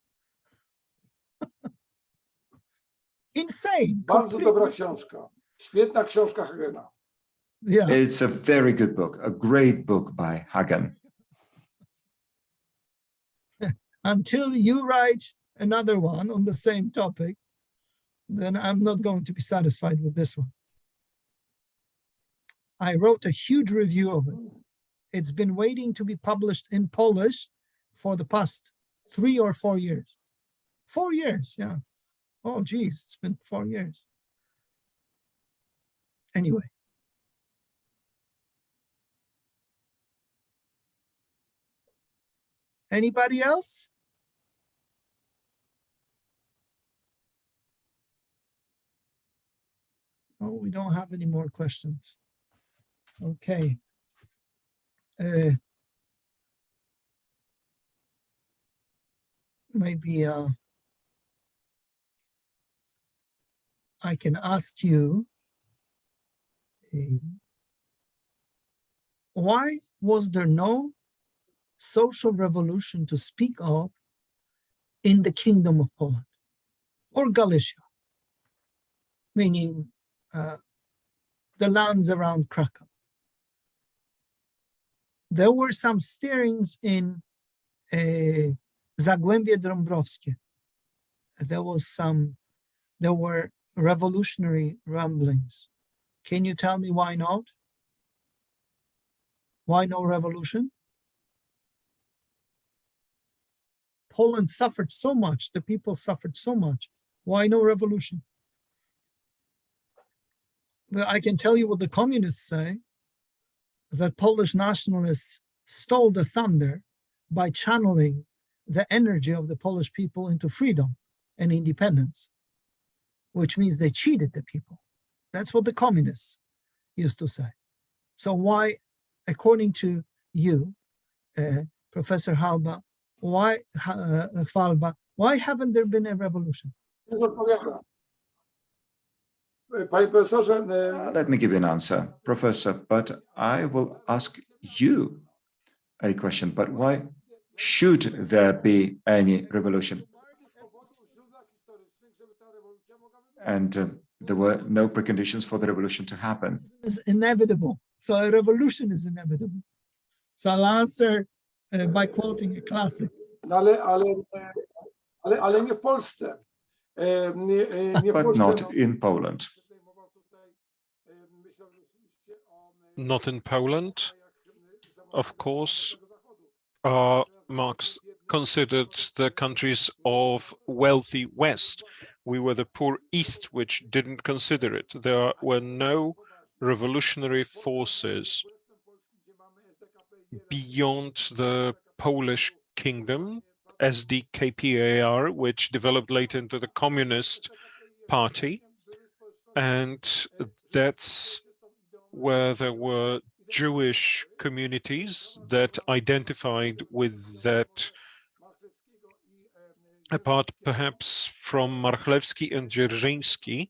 Insane. Bardzo dobra książka. Świetna książka Hagena. Yeah. It's a very good book, a great book by Hagen. Until you write another one on the same topic, then I'm not going to be satisfied with this one. I wrote a huge review of it. It's been waiting to be published in Polish for the past 3 or 4 years. 4 years, yeah. Oh, geez, it's been 4 years. Anyway. Anybody else? Oh, we don't have any more questions. Okay. Maybe I can ask you, why was there no social revolution to speak of in the Kingdom of Poland or Galicia, meaning the lands around Krakow? There were some stirrings in Zagłębie Dąbrowskie. There were revolutionary rumblings. Can you tell me why not? Why no revolution? Poland suffered so much, the people suffered so much. Why no revolution? Well, I can tell you what the communists say, that Polish nationalists stole the thunder by channeling the energy of the Polish people into freedom and independence, which means they cheated the people. That's what the communists used to say. So why, according to you, Professor Halba, why haven't there been a revolution? Let me give you an answer, Professor, but I will ask you a question. But why should there be any revolution? And there were no preconditions for the revolution to happen. It's inevitable. So a revolution is inevitable. So I'll answer by quoting a classic. Ale nie w Polsce. But not in Poland. Not in Poland. Of course, Marx considered the countries of wealthy West. We were the poor East, which didn't consider it. There were no revolutionary forces beyond the Polish kingdom, SDKPAR, which developed later into the Communist Party. And that's where there were Jewish communities that identified with that, apart perhaps from Marchlewski and Dzierżyński,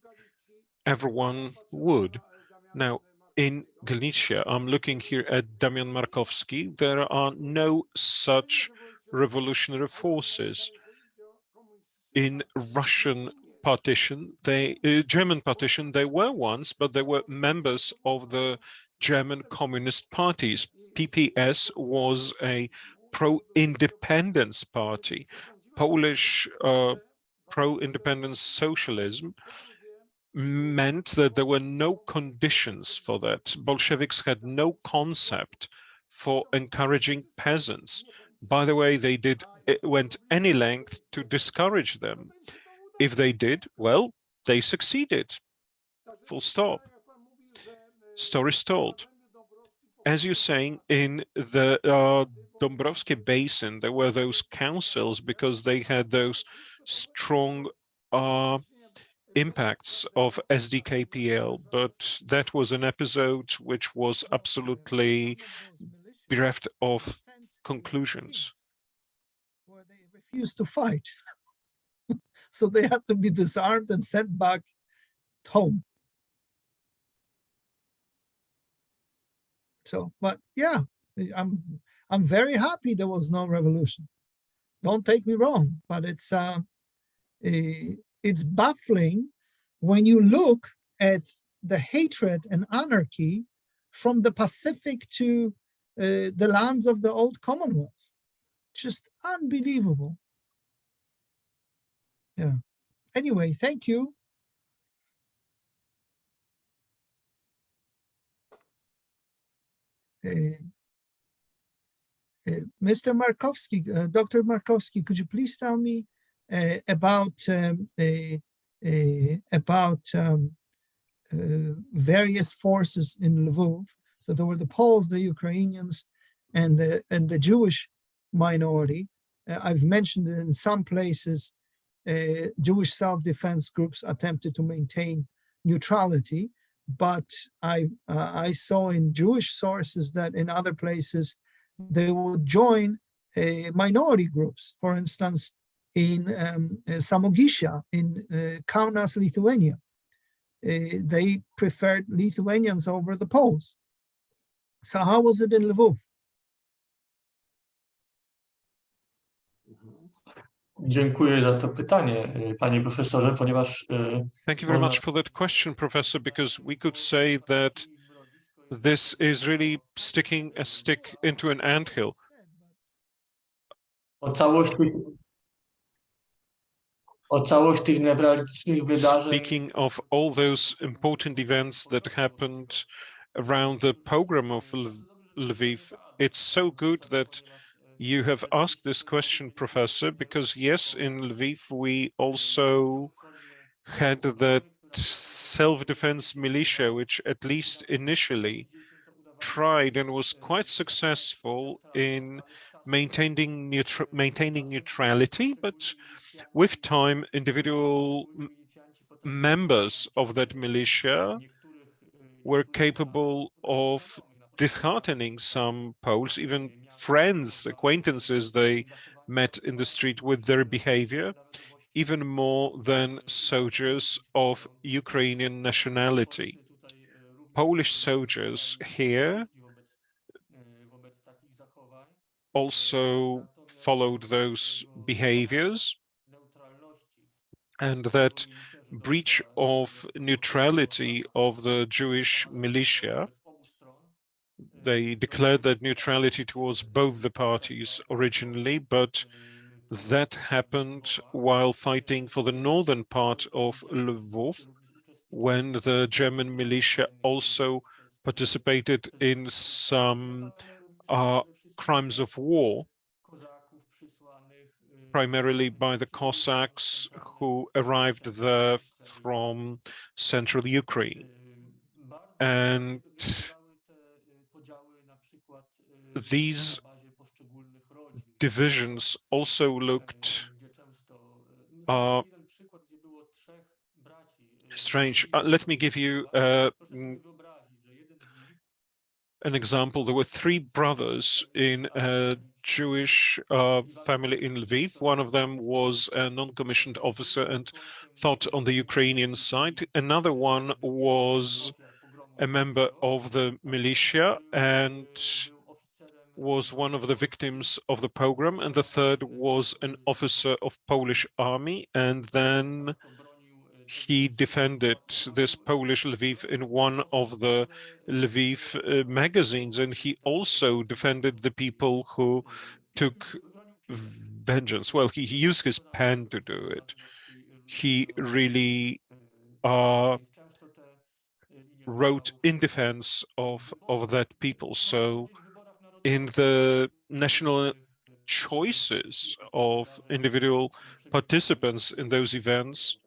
everyone would. Now, in Galicia, I'm looking here at Damian Markowski, there are no such revolutionary forces. In Russian partition, German partition, they were once, but they were members of the German communist parties. PPS was a pro-independence party. Polish pro-independence socialism meant that there were no conditions for that. Bolsheviks had no concept for encouraging peasants. By the way, it went any length to discourage them. If they did, well, they succeeded. Full stop. Story told. as you're saying, in the Dąbrowskie Basin, there were those councils because they had those strong impacts of SDKPL, but that was an episode which was absolutely bereft of conclusions. Where they refused to fight. So they had to be disarmed and sent back home. So, but yeah, I'm very happy there was no revolution. Don't take me wrong, but it's baffling when you look at the hatred and anarchy from the Pacific to the lands of the old Commonwealth. Just unbelievable. Yeah. Anyway, thank you. Mr. Markowski, Dr. Markowski, could you please tell me about various forces in Lviv? So there were the Poles, the Ukrainians, and the Jewish minority. I've mentioned that in some places, Jewish self-defense groups attempted to maintain neutrality, but I saw in Jewish sources that in other places they would join minority groups. For instance, in Samogitia, in Kaunas, Lithuania, they preferred Lithuanians over the Poles. So how was it in Lviv? Dziękuję za to pytanie, panie profesorze, ponieważ Thank you very much for that question, Professor, because we could say that this is really sticking a stick into an anthill. o całość tych newralgicznych wydarzeń. Speaking of all those important events that happened around the pogrom of Lviv, it's so good that you have asked this question, Professor, because yes, in Lviv, we also had that self-defense militia, which at least initially tried and was quite successful in maintaining neutrality, but with time, individual members of that militia were capable of disheartening some Poles, even friends, acquaintances they met in the street with their behavior, even more than soldiers of Ukrainian nationality. Polish soldiers here also followed those behaviors, and that breach of neutrality of the Jewish militia. They declared that neutrality towards both the parties originally, but that happened while fighting for the northern part of Lvov, when the German militia also participated in some crimes of war, primarily by the Cossacks who arrived there from central Ukraine. And these divisions also looked strange. Let me give you an example. There were three brothers in a Jewish family in Lviv. One of them was a non-commissioned officer and fought on the Ukrainian side. Another one was a member of the militia and was one of the victims of the pogrom, and the third was an officer of Polish army, and then he defended this Polish Lviv in one of the Lviv magazines, and he also defended the people who took vengeance. Well, he used his pen to do it. He really wrote in defense of that people. So in the national choices of individual participants in those events,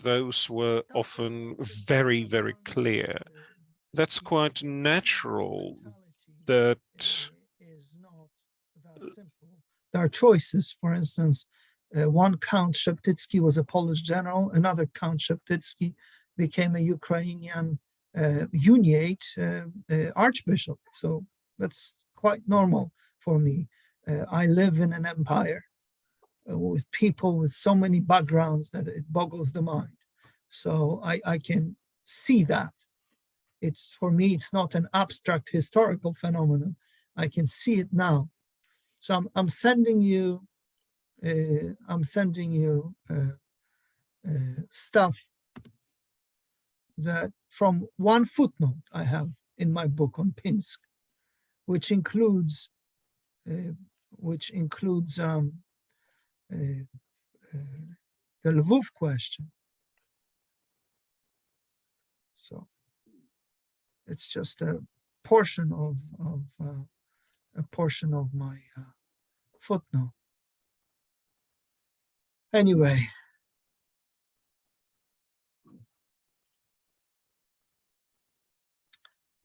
those were often very, very clear. That's quite natural that is not that simple. There are choices. For instance, one Count Szeptycki was a Polish general. Another Count Szeptycki became a Ukrainian uniate archbishop. So that's quite normal for me. I live in an empire with people with so many backgrounds that it boggles the mind. So I can see that. It's, for me, it's not an abstract historical phenomenon. I can see it now. So I'm sending you stuff that from one footnote I have in my book on Pinsk, which includes the Lvov question. So it's just a portion of my footnote. Anyway,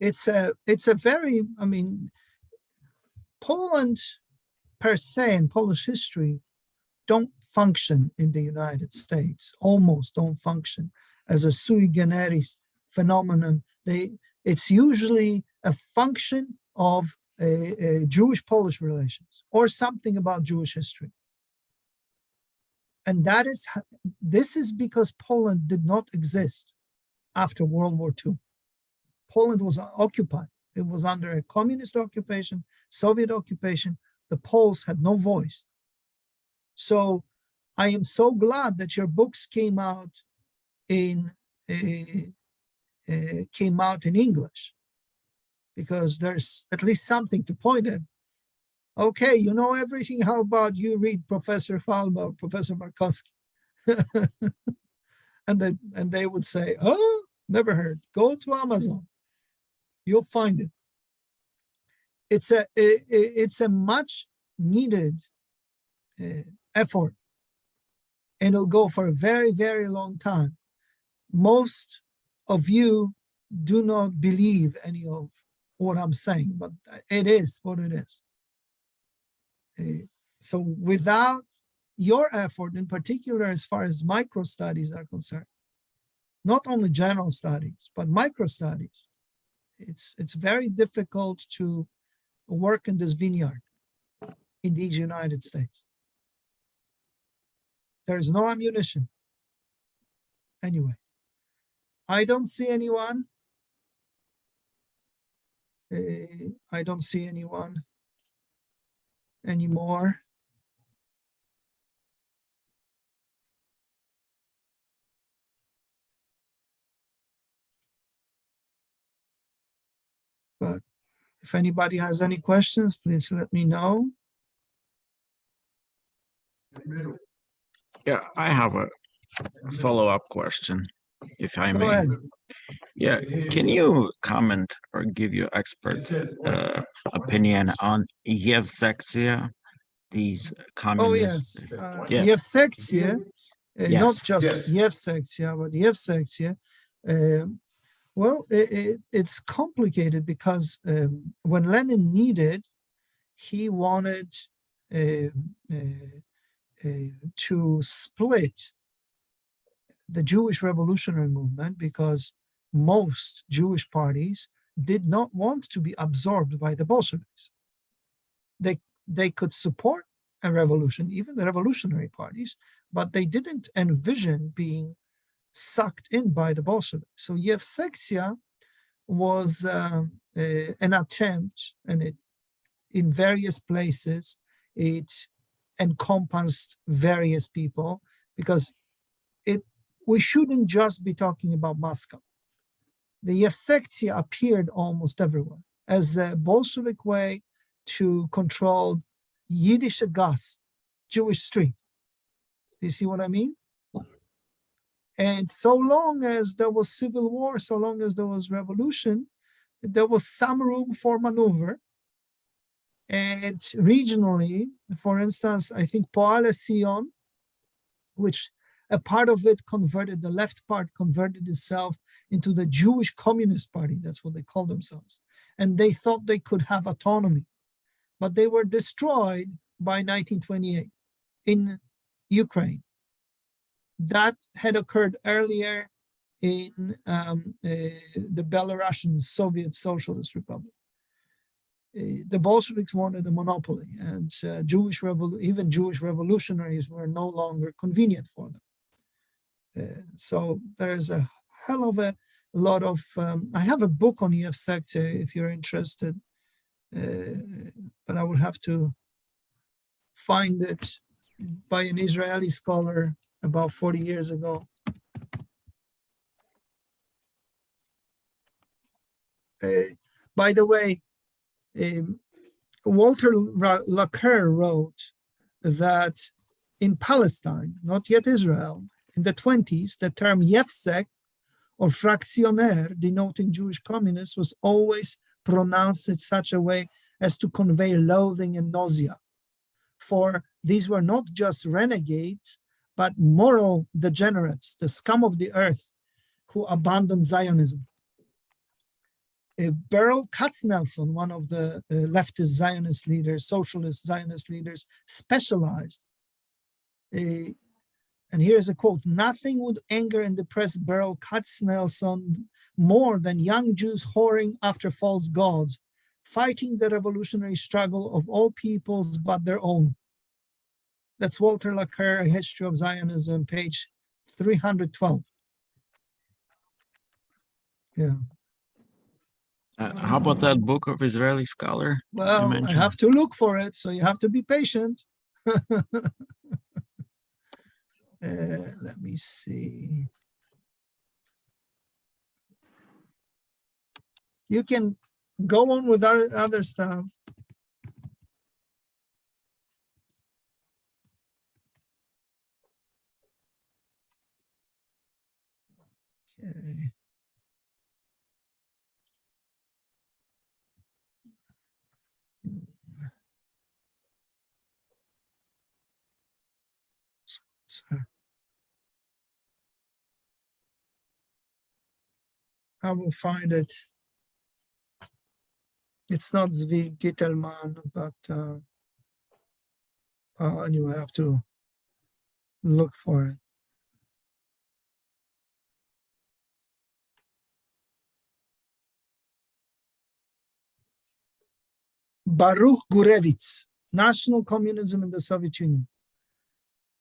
it's a very, I mean, Poland per se and Polish history don't function in the United States, almost don't function as a sui generis phenomenon. It's usually a function of Jewish-Polish relations or something about Jewish history. And this is because Poland did not exist after World War II. Poland was occupied. It was under a communist occupation, Soviet occupation. The Poles had no voice. So I am so glad that your books came out in English, because there's at least something to point at. Okay, you know everything. How about you read Professor Falba or Professor Markowski? and they would say, oh, never heard. Go to Amazon. You'll find it. It's a much needed effort, and it'll go for a very, very long time. Most of you do not believe any of what I'm saying, but it is what it is. So without your effort, in particular, as far as micro studies are concerned, not only general studies, but micro studies, it's very difficult to work in this vineyard in these United States. There is no ammunition. Anyway, I don't see anyone. I don't see anyone anymore. But if anybody has any questions, please let me know. Yeah, I have a follow-up question, if I Go may. ahead. Yeah, can you comment or give your expert opinion on Yevsektia, these communist? Oh yes, Yeah. Yevsektia, Yes. not just Yevsektia, but Yevsektia. Well, it's complicated because when Lenin needed, he wanted to split the Jewish revolutionary movement, because most Jewish parties did not want to be absorbed by the Bolsheviks. They could support a revolution, even the revolutionary parties, but they didn't envision being sucked in by the Bolsheviks. So Yevsektia was an attempt, and it, in various places, it encompassed various people, because we shouldn't just be talking about Moscow. The Yevsektia appeared almost everywhere as a Bolshevik way to control Yiddish Gas, Jewish street. Do you see what I mean? And so long as there was civil war, so long as there was revolution, there was some room for maneuver. And regionally, for instance, I think Poale Sion, which a part of it converted, the left part converted itself into the Jewish Communist Party. That's what they call themselves. And they thought they could have autonomy, but they were destroyed by 1928 in Ukraine. That had occurred earlier in the Belarusian Soviet Socialist Republic. The Bolsheviks wanted a monopoly, and even Jewish revolutionaries were no longer convenient for them. So there's a hell of a lot of, I have a book on EF Sekcja if you're interested, but I would have to find it by an Israeli scholar about 40 years ago. By the way, Walter Laqueur wrote that in Palestine, not yet Israel, in the 20s, the term Yefsek or fractionnaire, denoting Jewish communists, was always pronounced in such a way as to convey loathing and nausea. For these were not just renegades, but moral degenerates, the scum of the earth, who abandoned Zionism. Beryl Katznelson, one of the leftist Zionist leaders, socialist Zionist leaders, specialized. And here's a quote: "Nothing would anger and depress Beryl Katznelson more than young Jews whoring after false gods, fighting the revolutionary struggle of all peoples but their own." That's Walter Laqueur, A History of Zionism, page 312. Yeah. How about that book of Israeli scholar you Well, I mentioned? have to look for it, so you have to be patient. Let me see. You can go on with our other stuff. Okay. So, I will find it. It's not Zvi Gittelman, but anyway, I have to look for it. Baruch Gurevitz, National Communism in the Soviet Union.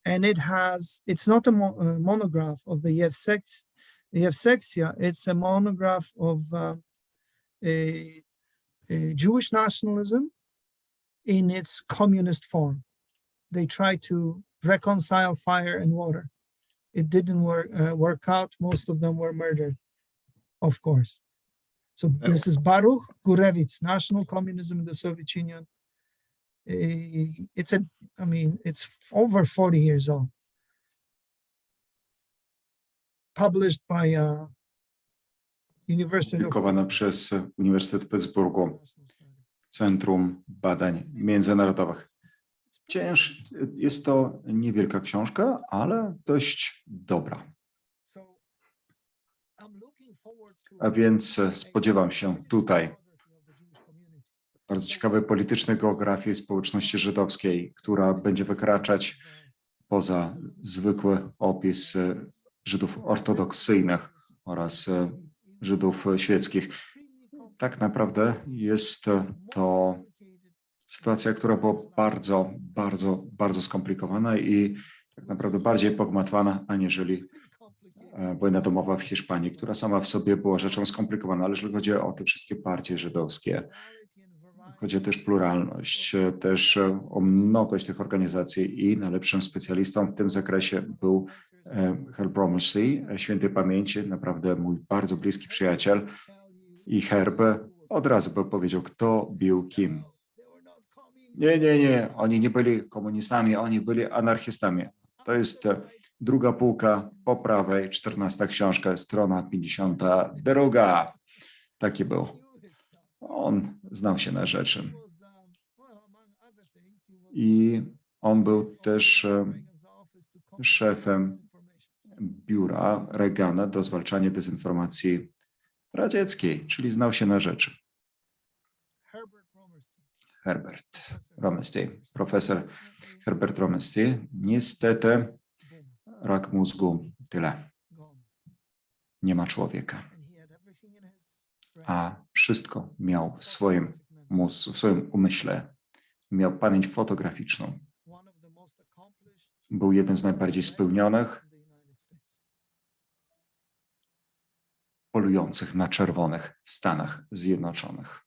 And it's not a monograph of the Yevsektia, it's a monograph of a Jewish nationalism in its communist form. They tried to reconcile fire and water. It didn't work out. Most of them were murdered, of course. So this is Baruch Gurevitz, National Communism in the Soviet Union. It's over 40 years old. Published by University of Publikowana przez Uniwersytet w Pittsburghu, Centrum Badań Międzynarodowych. Jest to niewielka książka, ale dość dobra. A więc spodziewam się tutaj bardzo ciekawej politycznej geografii społeczności żydowskiej, która będzie wykraczać poza zwykły opis Żydów ortodoksyjnych oraz Żydów świeckich. Tak naprawdę jest to sytuacja, która była bardzo skomplikowana i tak naprawdę bardziej pogmatwana, aniżeli wojna domowa w Hiszpanii, która sama w sobie była rzeczą skomplikowaną, ale jeżeli chodzi o te wszystkie partie żydowskie, chodzi też pluralność, też o mnogość tych organizacji i najlepszym specjalistą w tym zakresie był Herb Bromley, świętej pamięci, naprawdę mój bardzo bliski przyjaciel, i Herb od razu by powiedział, kto bił kim. Nie, oni nie byli komunistami, oni byli anarchistami. To jest druga półka po prawej, 14 książka, strona 52. Taki był. On znał się na rzeczy. I on był też szefem biura Reagana do zwalczania dezinformacji radzieckiej, czyli znał się na rzeczy. Herbert Romesty, profesor Herbert Romesty. Niestety rak mózgu, tyle. Nie ma człowieka. A wszystko miał w swoim mózgu, w swoim umyśle. Miał pamięć fotograficzną. Był jednym z najbardziej spełnionych polujących na czerwonych w Stanach Zjednoczonych.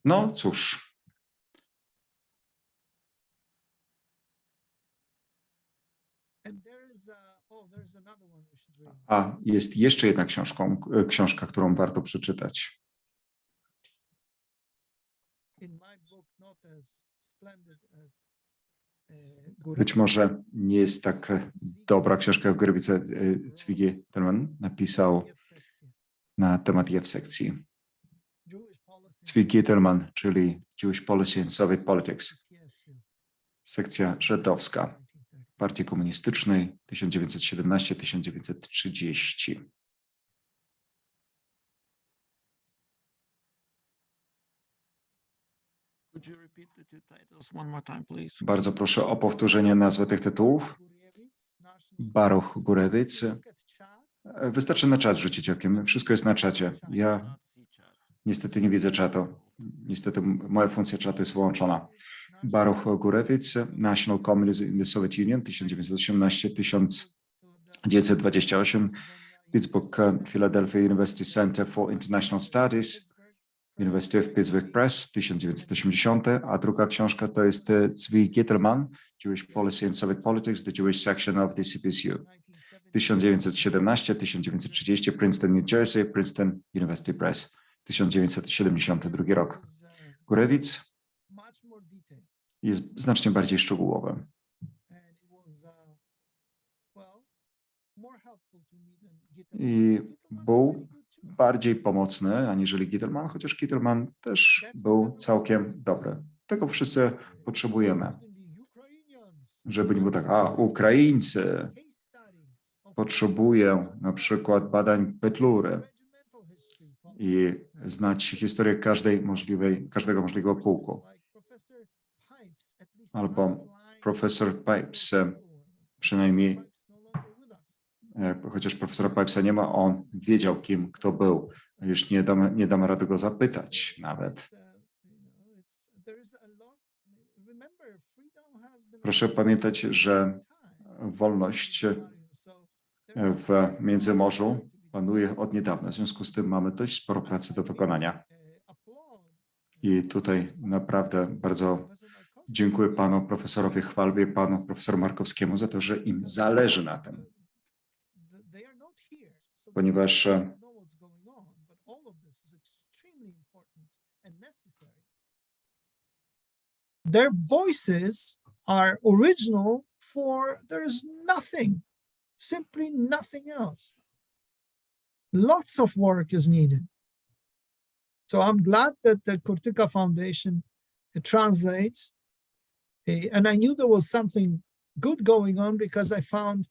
No cóż. A jest jeszcze jedna książka, którą warto przeczytać. Być może nie jest tak dobra książka jak Grywice Cwigi-Telman napisał na temat sekcji. Cwigi-Telman, czyli Jewish Policy and Soviet Politics. Sekcja żydowska Partii Komunistycznej 1917-1930. Bardzo proszę o powtórzenie nazwy tych tytułów. Baruch Gurewicz. Wystarczy na czat rzucić okiem. Wszystko jest na czacie. Ja niestety nie widzę czatu. Niestety moja funkcja czatu jest wyłączona. Baruch Gurewicz, National Communism in the Soviet Union 1918-1928, Pittsburgh, Philadelphia University Center for International Studies, University of Pittsburgh Press 1980, a druga książka to jest Zvi Gittelman, Jewish Policy and Soviet Politics, the Jewish Section of the CPSU 1917-1930, Princeton, New Jersey, Princeton University Press 1972 rok. Gurewicz jest znacznie bardziej szczegółowy. I był bardziej pomocny aniżeli Gittelman, chociaż Gittelman też był całkiem dobry. Tego wszyscy potrzebujemy. Żeby nie było tak, Ukraińcy potrzebują na przykład badań Petlury i znać historię każdego możliwego pułku. Albo profesor Pipes, przynajmniej chociaż profesora Pipesa nie ma, on wiedział, kim kto był. Już nie damy rady go zapytać nawet. Proszę pamiętać, że wolność w Międzymorzu panuje od niedawna. W związku z tym mamy dość sporo pracy do wykonania. I tutaj naprawdę bardzo dziękuję panu profesorowi Chwalbie, panu profesorowi Markowskiemu za to, że im zależy na tym. Ponieważ their voices are original there is nothing, simply nothing else. Lots of work is needed. So I'm glad that the Kurtyka Foundation translates, and I knew there was something good going on because I found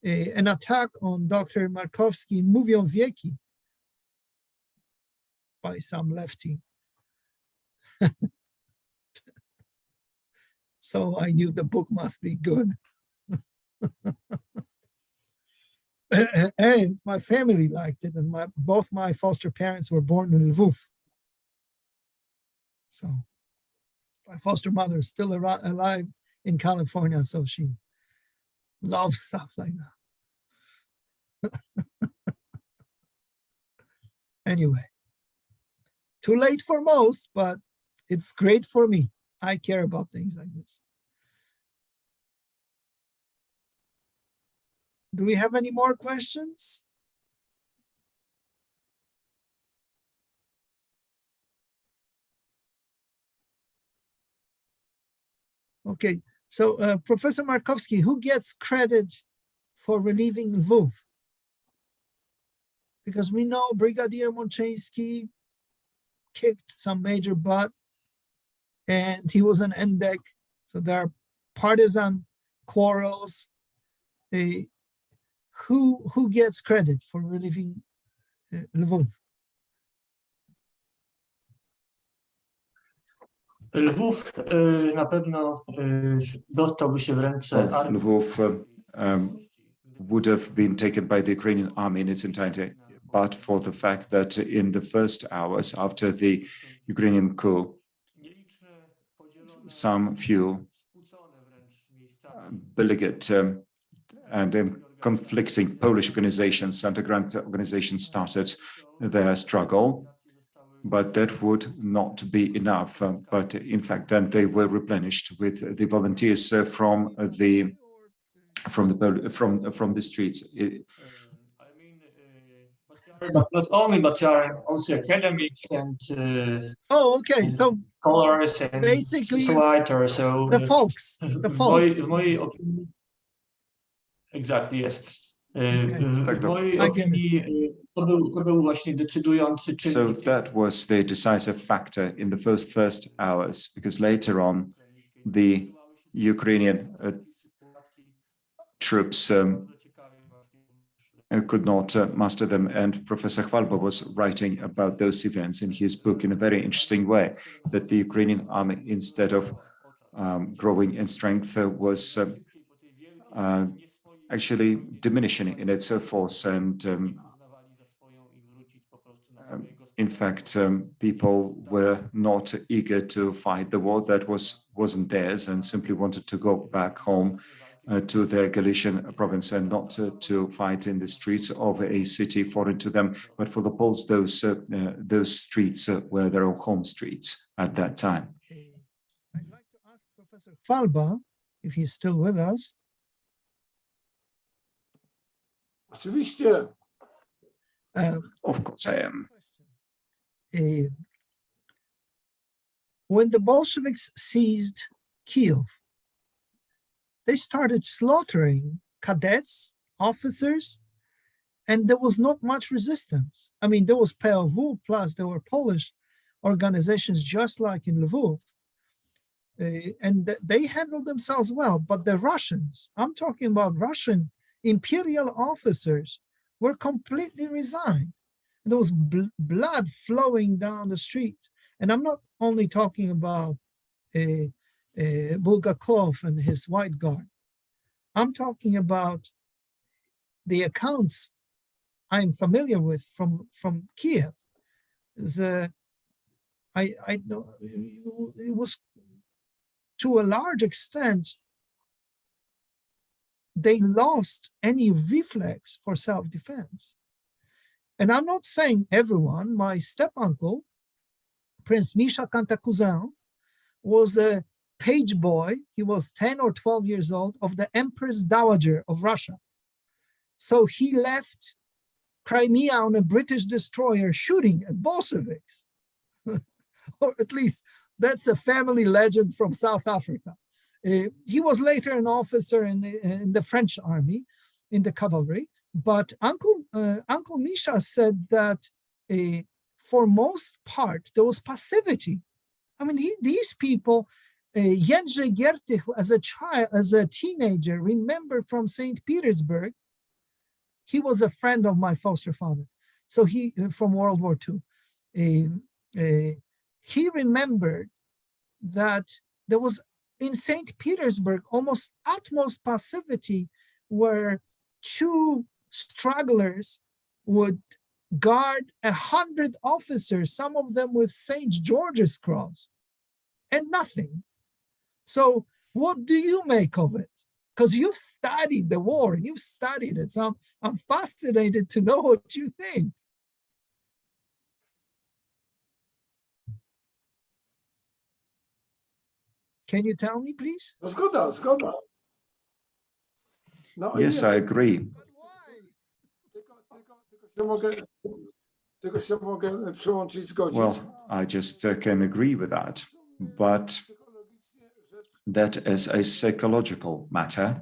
an attack on Dr. Markowski in Mówią Wieki by some lefty. So I knew the book must be good. And my family liked it, and both my foster parents were born in Lvov. So my foster mother is still alive in California, so she loves stuff like that. Anyway, too late for most, but it's great for me. I care about things like this. Do we have any more questions? Okay, so Professor Markowski, who gets credit for relieving Lvov? because we know Brigadier Mączyński kicked some major butt, and he was an endek. So there are partisan quarrels. Who gets credit for relieving Lwów? Lwów na pewno dostałby się w ręce Well, armii. Lwów would have been taken by the Ukrainian army in its entirety, but for the fact that in the first hours after the Ukrainian coup, some few beleaguered and conflicting Polish organizations, underground organizations, started their struggle, but that would not be enough. But in fact, then they were replenished with the volunteers from the streets. But not only, but there are also academic and Oh, okay. So scholars and basically, writers. So the folks, the folks. w mojej opinii, exactly, yes. Okay. W mojej I get it. opinii to był właśnie decydujący So czynnik. that was the decisive factor in the first hours, because later on the Ukrainian troops could not muster them, and Professor Chwalba was writing about those events in his book in a very interesting way, that the Ukrainian army, instead of growing in strength, was actually diminishing in its force, and in fact, people were not eager to fight the war that wasn't theirs, and simply wanted to go back home to their Galician province, and not to fight in the streets of a city foreign to them. But for the Poles, those streets were their own home streets at that time. I'd like to ask Professor Chwalba, if he's still with us. Oczywiście. Of course I am. When the Bolsheviks seized Kyiv, they started slaughtering cadets, officers, and there was not much resistance. I mean, there was PLW, plus there were Polish organizations just like in Lwów, and they handled themselves well. But the Russians, I'm talking about Russian imperial officers, were completely resigned. There was blood flowing down the street. And I'm not only talking about Bulgakov and his White Guard. I'm talking about the accounts I'm familiar with from Kiev. I know it was to a large extent, they lost any reflex for self-defense. And I'm not saying everyone. My step-uncle, Prince Misha Cantacuzin, was a page boy. He was 10 or 12 years old, of the Empress Dowager of Russia. So he left Crimea on a British destroyer shooting at Bolsheviks. Or at least that's a family legend from South Africa. He was later an officer in the French army, in the cavalry. But Uncle Misha said that for most part, there was passivity. I mean, these people, Jędrzej Giertych, as a teenager, remembered from St. Petersburg. He was a friend of my foster father. So he, from World War II, he remembered that there was in St. Petersburg almost utmost passivity, where two stragglers would guard 100 officers, some of them with St. George's Cross, and nothing. So what do you make of it? Because you've studied the war, you've studied it. So I'm fascinated to know what you think. Can you tell me, please? Zgoda. No, Yes, nie, I agree. But why? tylko się mogę przyłączyć, zgodzić. Well, I just can agree with that, but that is a psychological matter,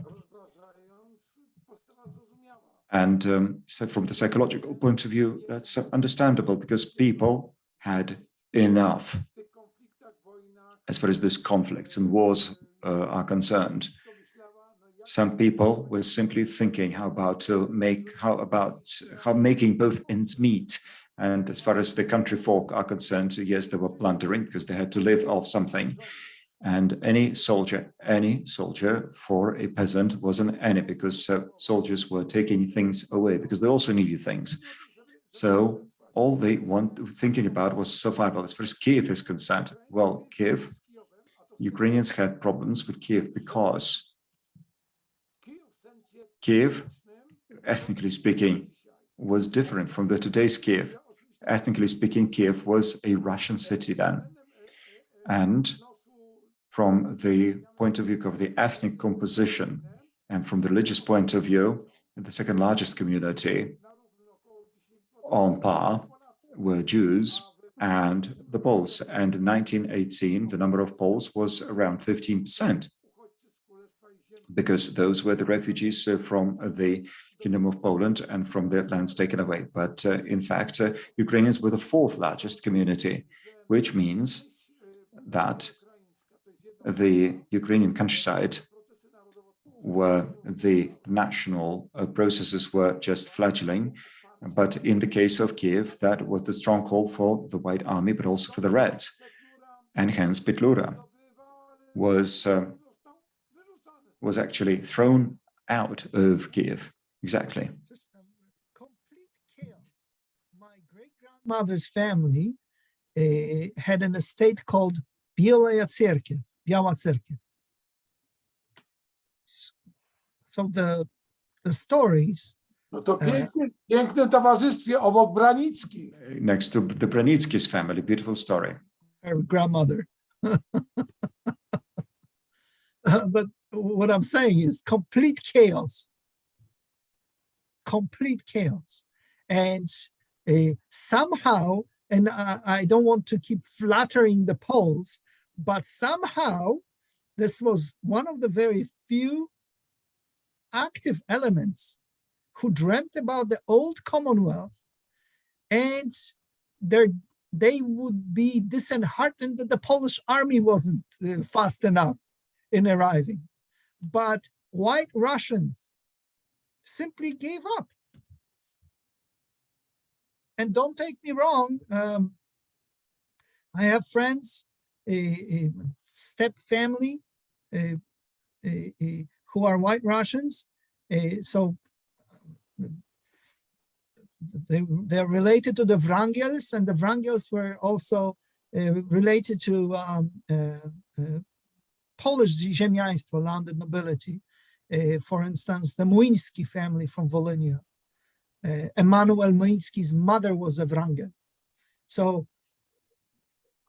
And so from the psychological point of view, that's understandable because people had enough as far as these conflicts and wars are concerned. Some people were simply thinking how making both ends meet. And as far as the country folk are concerned, yes, they were plundering because they had to live off something. And any soldier for a peasant was an enemy because soldiers were taking things away because they also needed things. So all they thinking about was survival. As far as Kiev is concerned, well, Ukrainians had problems with Kiev because Kiev, ethnically speaking, was different from today's Kiev. Ethnically speaking, Kiev was a Russian city then. And from the point of view of the ethnic composition and from the religious point of view, the second largest community on par were Jews and the Poles. And in 1918, the number of Poles was around 15%, because those were the refugees from the Kingdom of Poland and from their lands taken away. But in fact, Ukrainians were the fourth largest community, which means that the Ukrainian countryside, where the national processes were just fledgling. But in the case of Kiev, that was the stronghold for the White Army, but also for the Reds. And hence Petlura was actually thrown out of Kiev. Exactly. Just complete chaos. My great-grandmother's family had an estate called Biała Cerkiew. So the stories. No to piękne towarzystwie obok Branicki. Next to the Branicki's family, beautiful story. Her grandmother. But what I'm saying is complete chaos. Complete chaos. And somehow, and I don't want to keep flattering the Poles, but somehow this was one of the very few active elements who dreamt about the old Commonwealth, and they would be disheartened that the Polish army wasn't fast enough in arriving. But White Russians simply gave up. And don't take me wrong, I have friends, step family, who are White Russians. So they're related to the Wrangels, and the Wrangels were also related to Polish ziemiaństwo, landed nobility. For instance, the Młyński family from Volhynia. Emanuel Młyński's mother was a Wrangel. So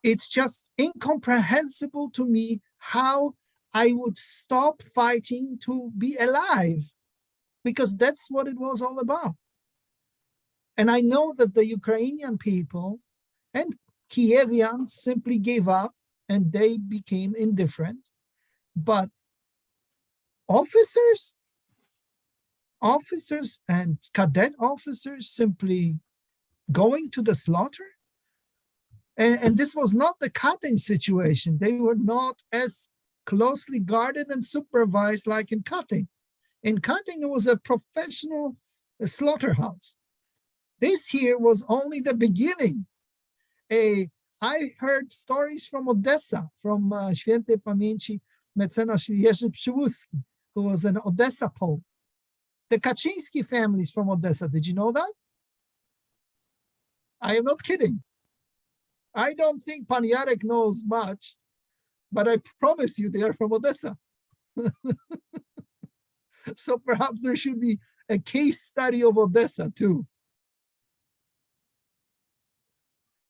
it's just incomprehensible to me how I would stop fighting to be alive, because that's what it was all about. And I know that the Ukrainian people and Kievians simply gave up and they became indifferent. But officers and cadet officers simply going to the slaughter. And this was not the Katyn situation. They were not as closely guarded and supervised like in Katyn. In Katyn, it was a professional slaughterhouse. This here was only the beginning. I heard stories from Odessa, from świętej pamięci mecenas Jerzy Przyłódzki, who was an Odessa Pole. The Kaczynski families from Odessa, did you know that? I am not kidding. I don't think Pan Jarek knows much, but I promise you they are from Odessa. So perhaps there should be a case study of Odessa too.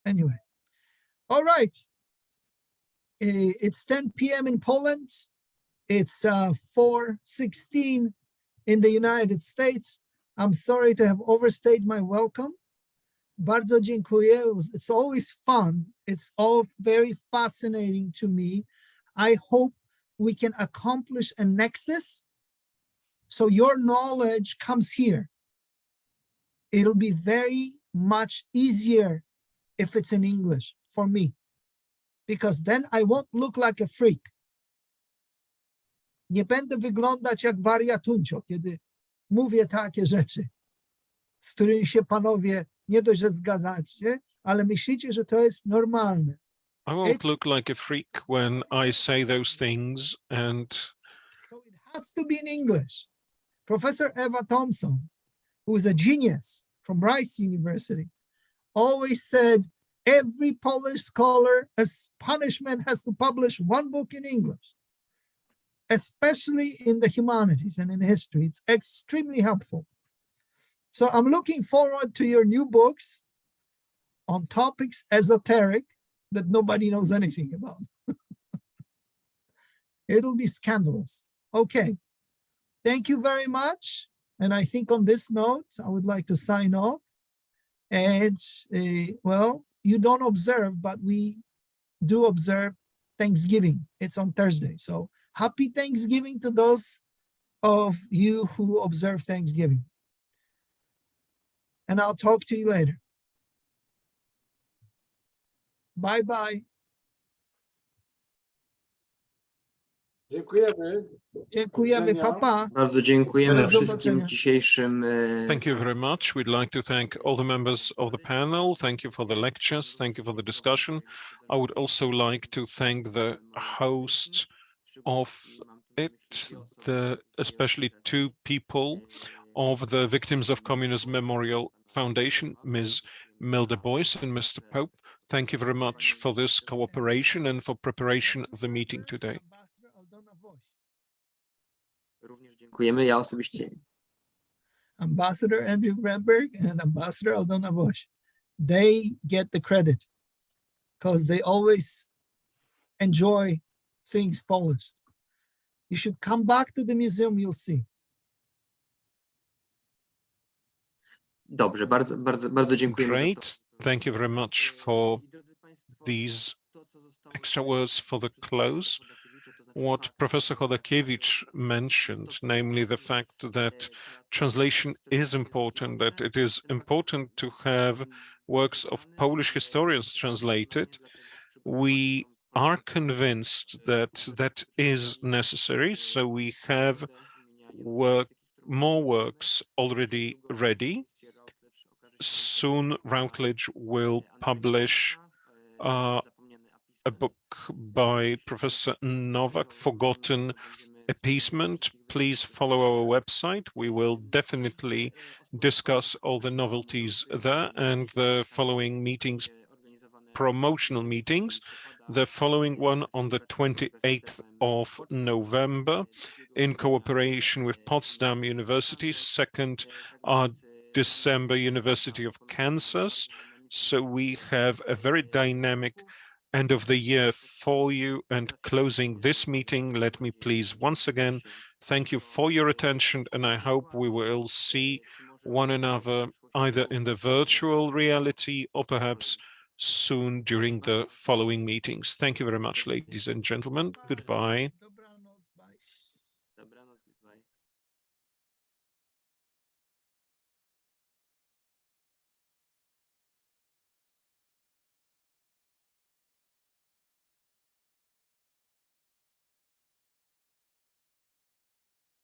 Anyway, all right. It's 10 p.m. in Poland. It's 4:16 in the United States. I'm sorry to have overstayed my welcome. Bardzo dziękuję. It's always fun. It's all very fascinating to me. I hope we can accomplish a nexus so your knowledge comes here. it'll be very much easier if it's in English for me, because then I won't look like a freak. Nie będę wyglądać jak wariatuncio, kiedy mówię takie rzeczy, z którymi się panowie nie dość, że zgadzacie, ale myślicie, że to jest normalne. I won't look like a freak when I say those things, and So it has to be in English. Professor Eva Thompson, who is a genius from Rice University, always said every Polish scholar as punishment has to publish one book in English, especially in the humanities and in history. It's extremely helpful. So I'm looking forward to your new books on topics esoteric that nobody knows anything about. It'll be scandalous. Okay. Thank you very much. And I think on this note, I would like to sign off. And well, you don't observe, but we do observe Thanksgiving. It's on Thursday. So happy Thanksgiving to those of you who observe Thanksgiving. And I'll talk to you later. Bye-bye. Dziękujemy. Dziękujemy, papa. Bardzo dziękujemy Do wszystkim zobaczenia. dzisiejszym. thank you very much. We'd like to thank all the members of the panel. Thank you for the lectures. Thank you for the discussion. I would also like to thank the host of it, especially two people of the Victims of Communism Memorial Foundation, Ms. Milda Boyce and Mr. Pope. Thank you very much for this cooperation and for preparation of the meeting today. Również dziękujemy. Ja osobiście. Ambassador Andrew Bremberg and Ambassador Aldona Bosch. They get the credit because they always enjoy things Polish. You should come back to the museum, you'll see. Dobrze, bardzo dziękujemy. Great. Thank you very much for these extra words for the close. What Professor Chodakiewicz mentioned, namely the fact that translation is important, that it is important to have works of Polish historians translated. We are convinced that that is necessary, so we have more works already ready. Soon Routledge will publish a book by Professor Nowak, Forgotten Appeasement. Please follow our website. We will definitely discuss all the novelties there and the following meetings, promotional meetings. The following one on the 28th of November in cooperation with Potsdam University, 2nd December, University of Kansas. So we have a very dynamic end of the year for you. And closing this meeting, let me please once again thank you for your attention, and I hope we will see one another either in the virtual reality or perhaps soon during the following meetings. Thank you very much, ladies and gentlemen. Goodbye.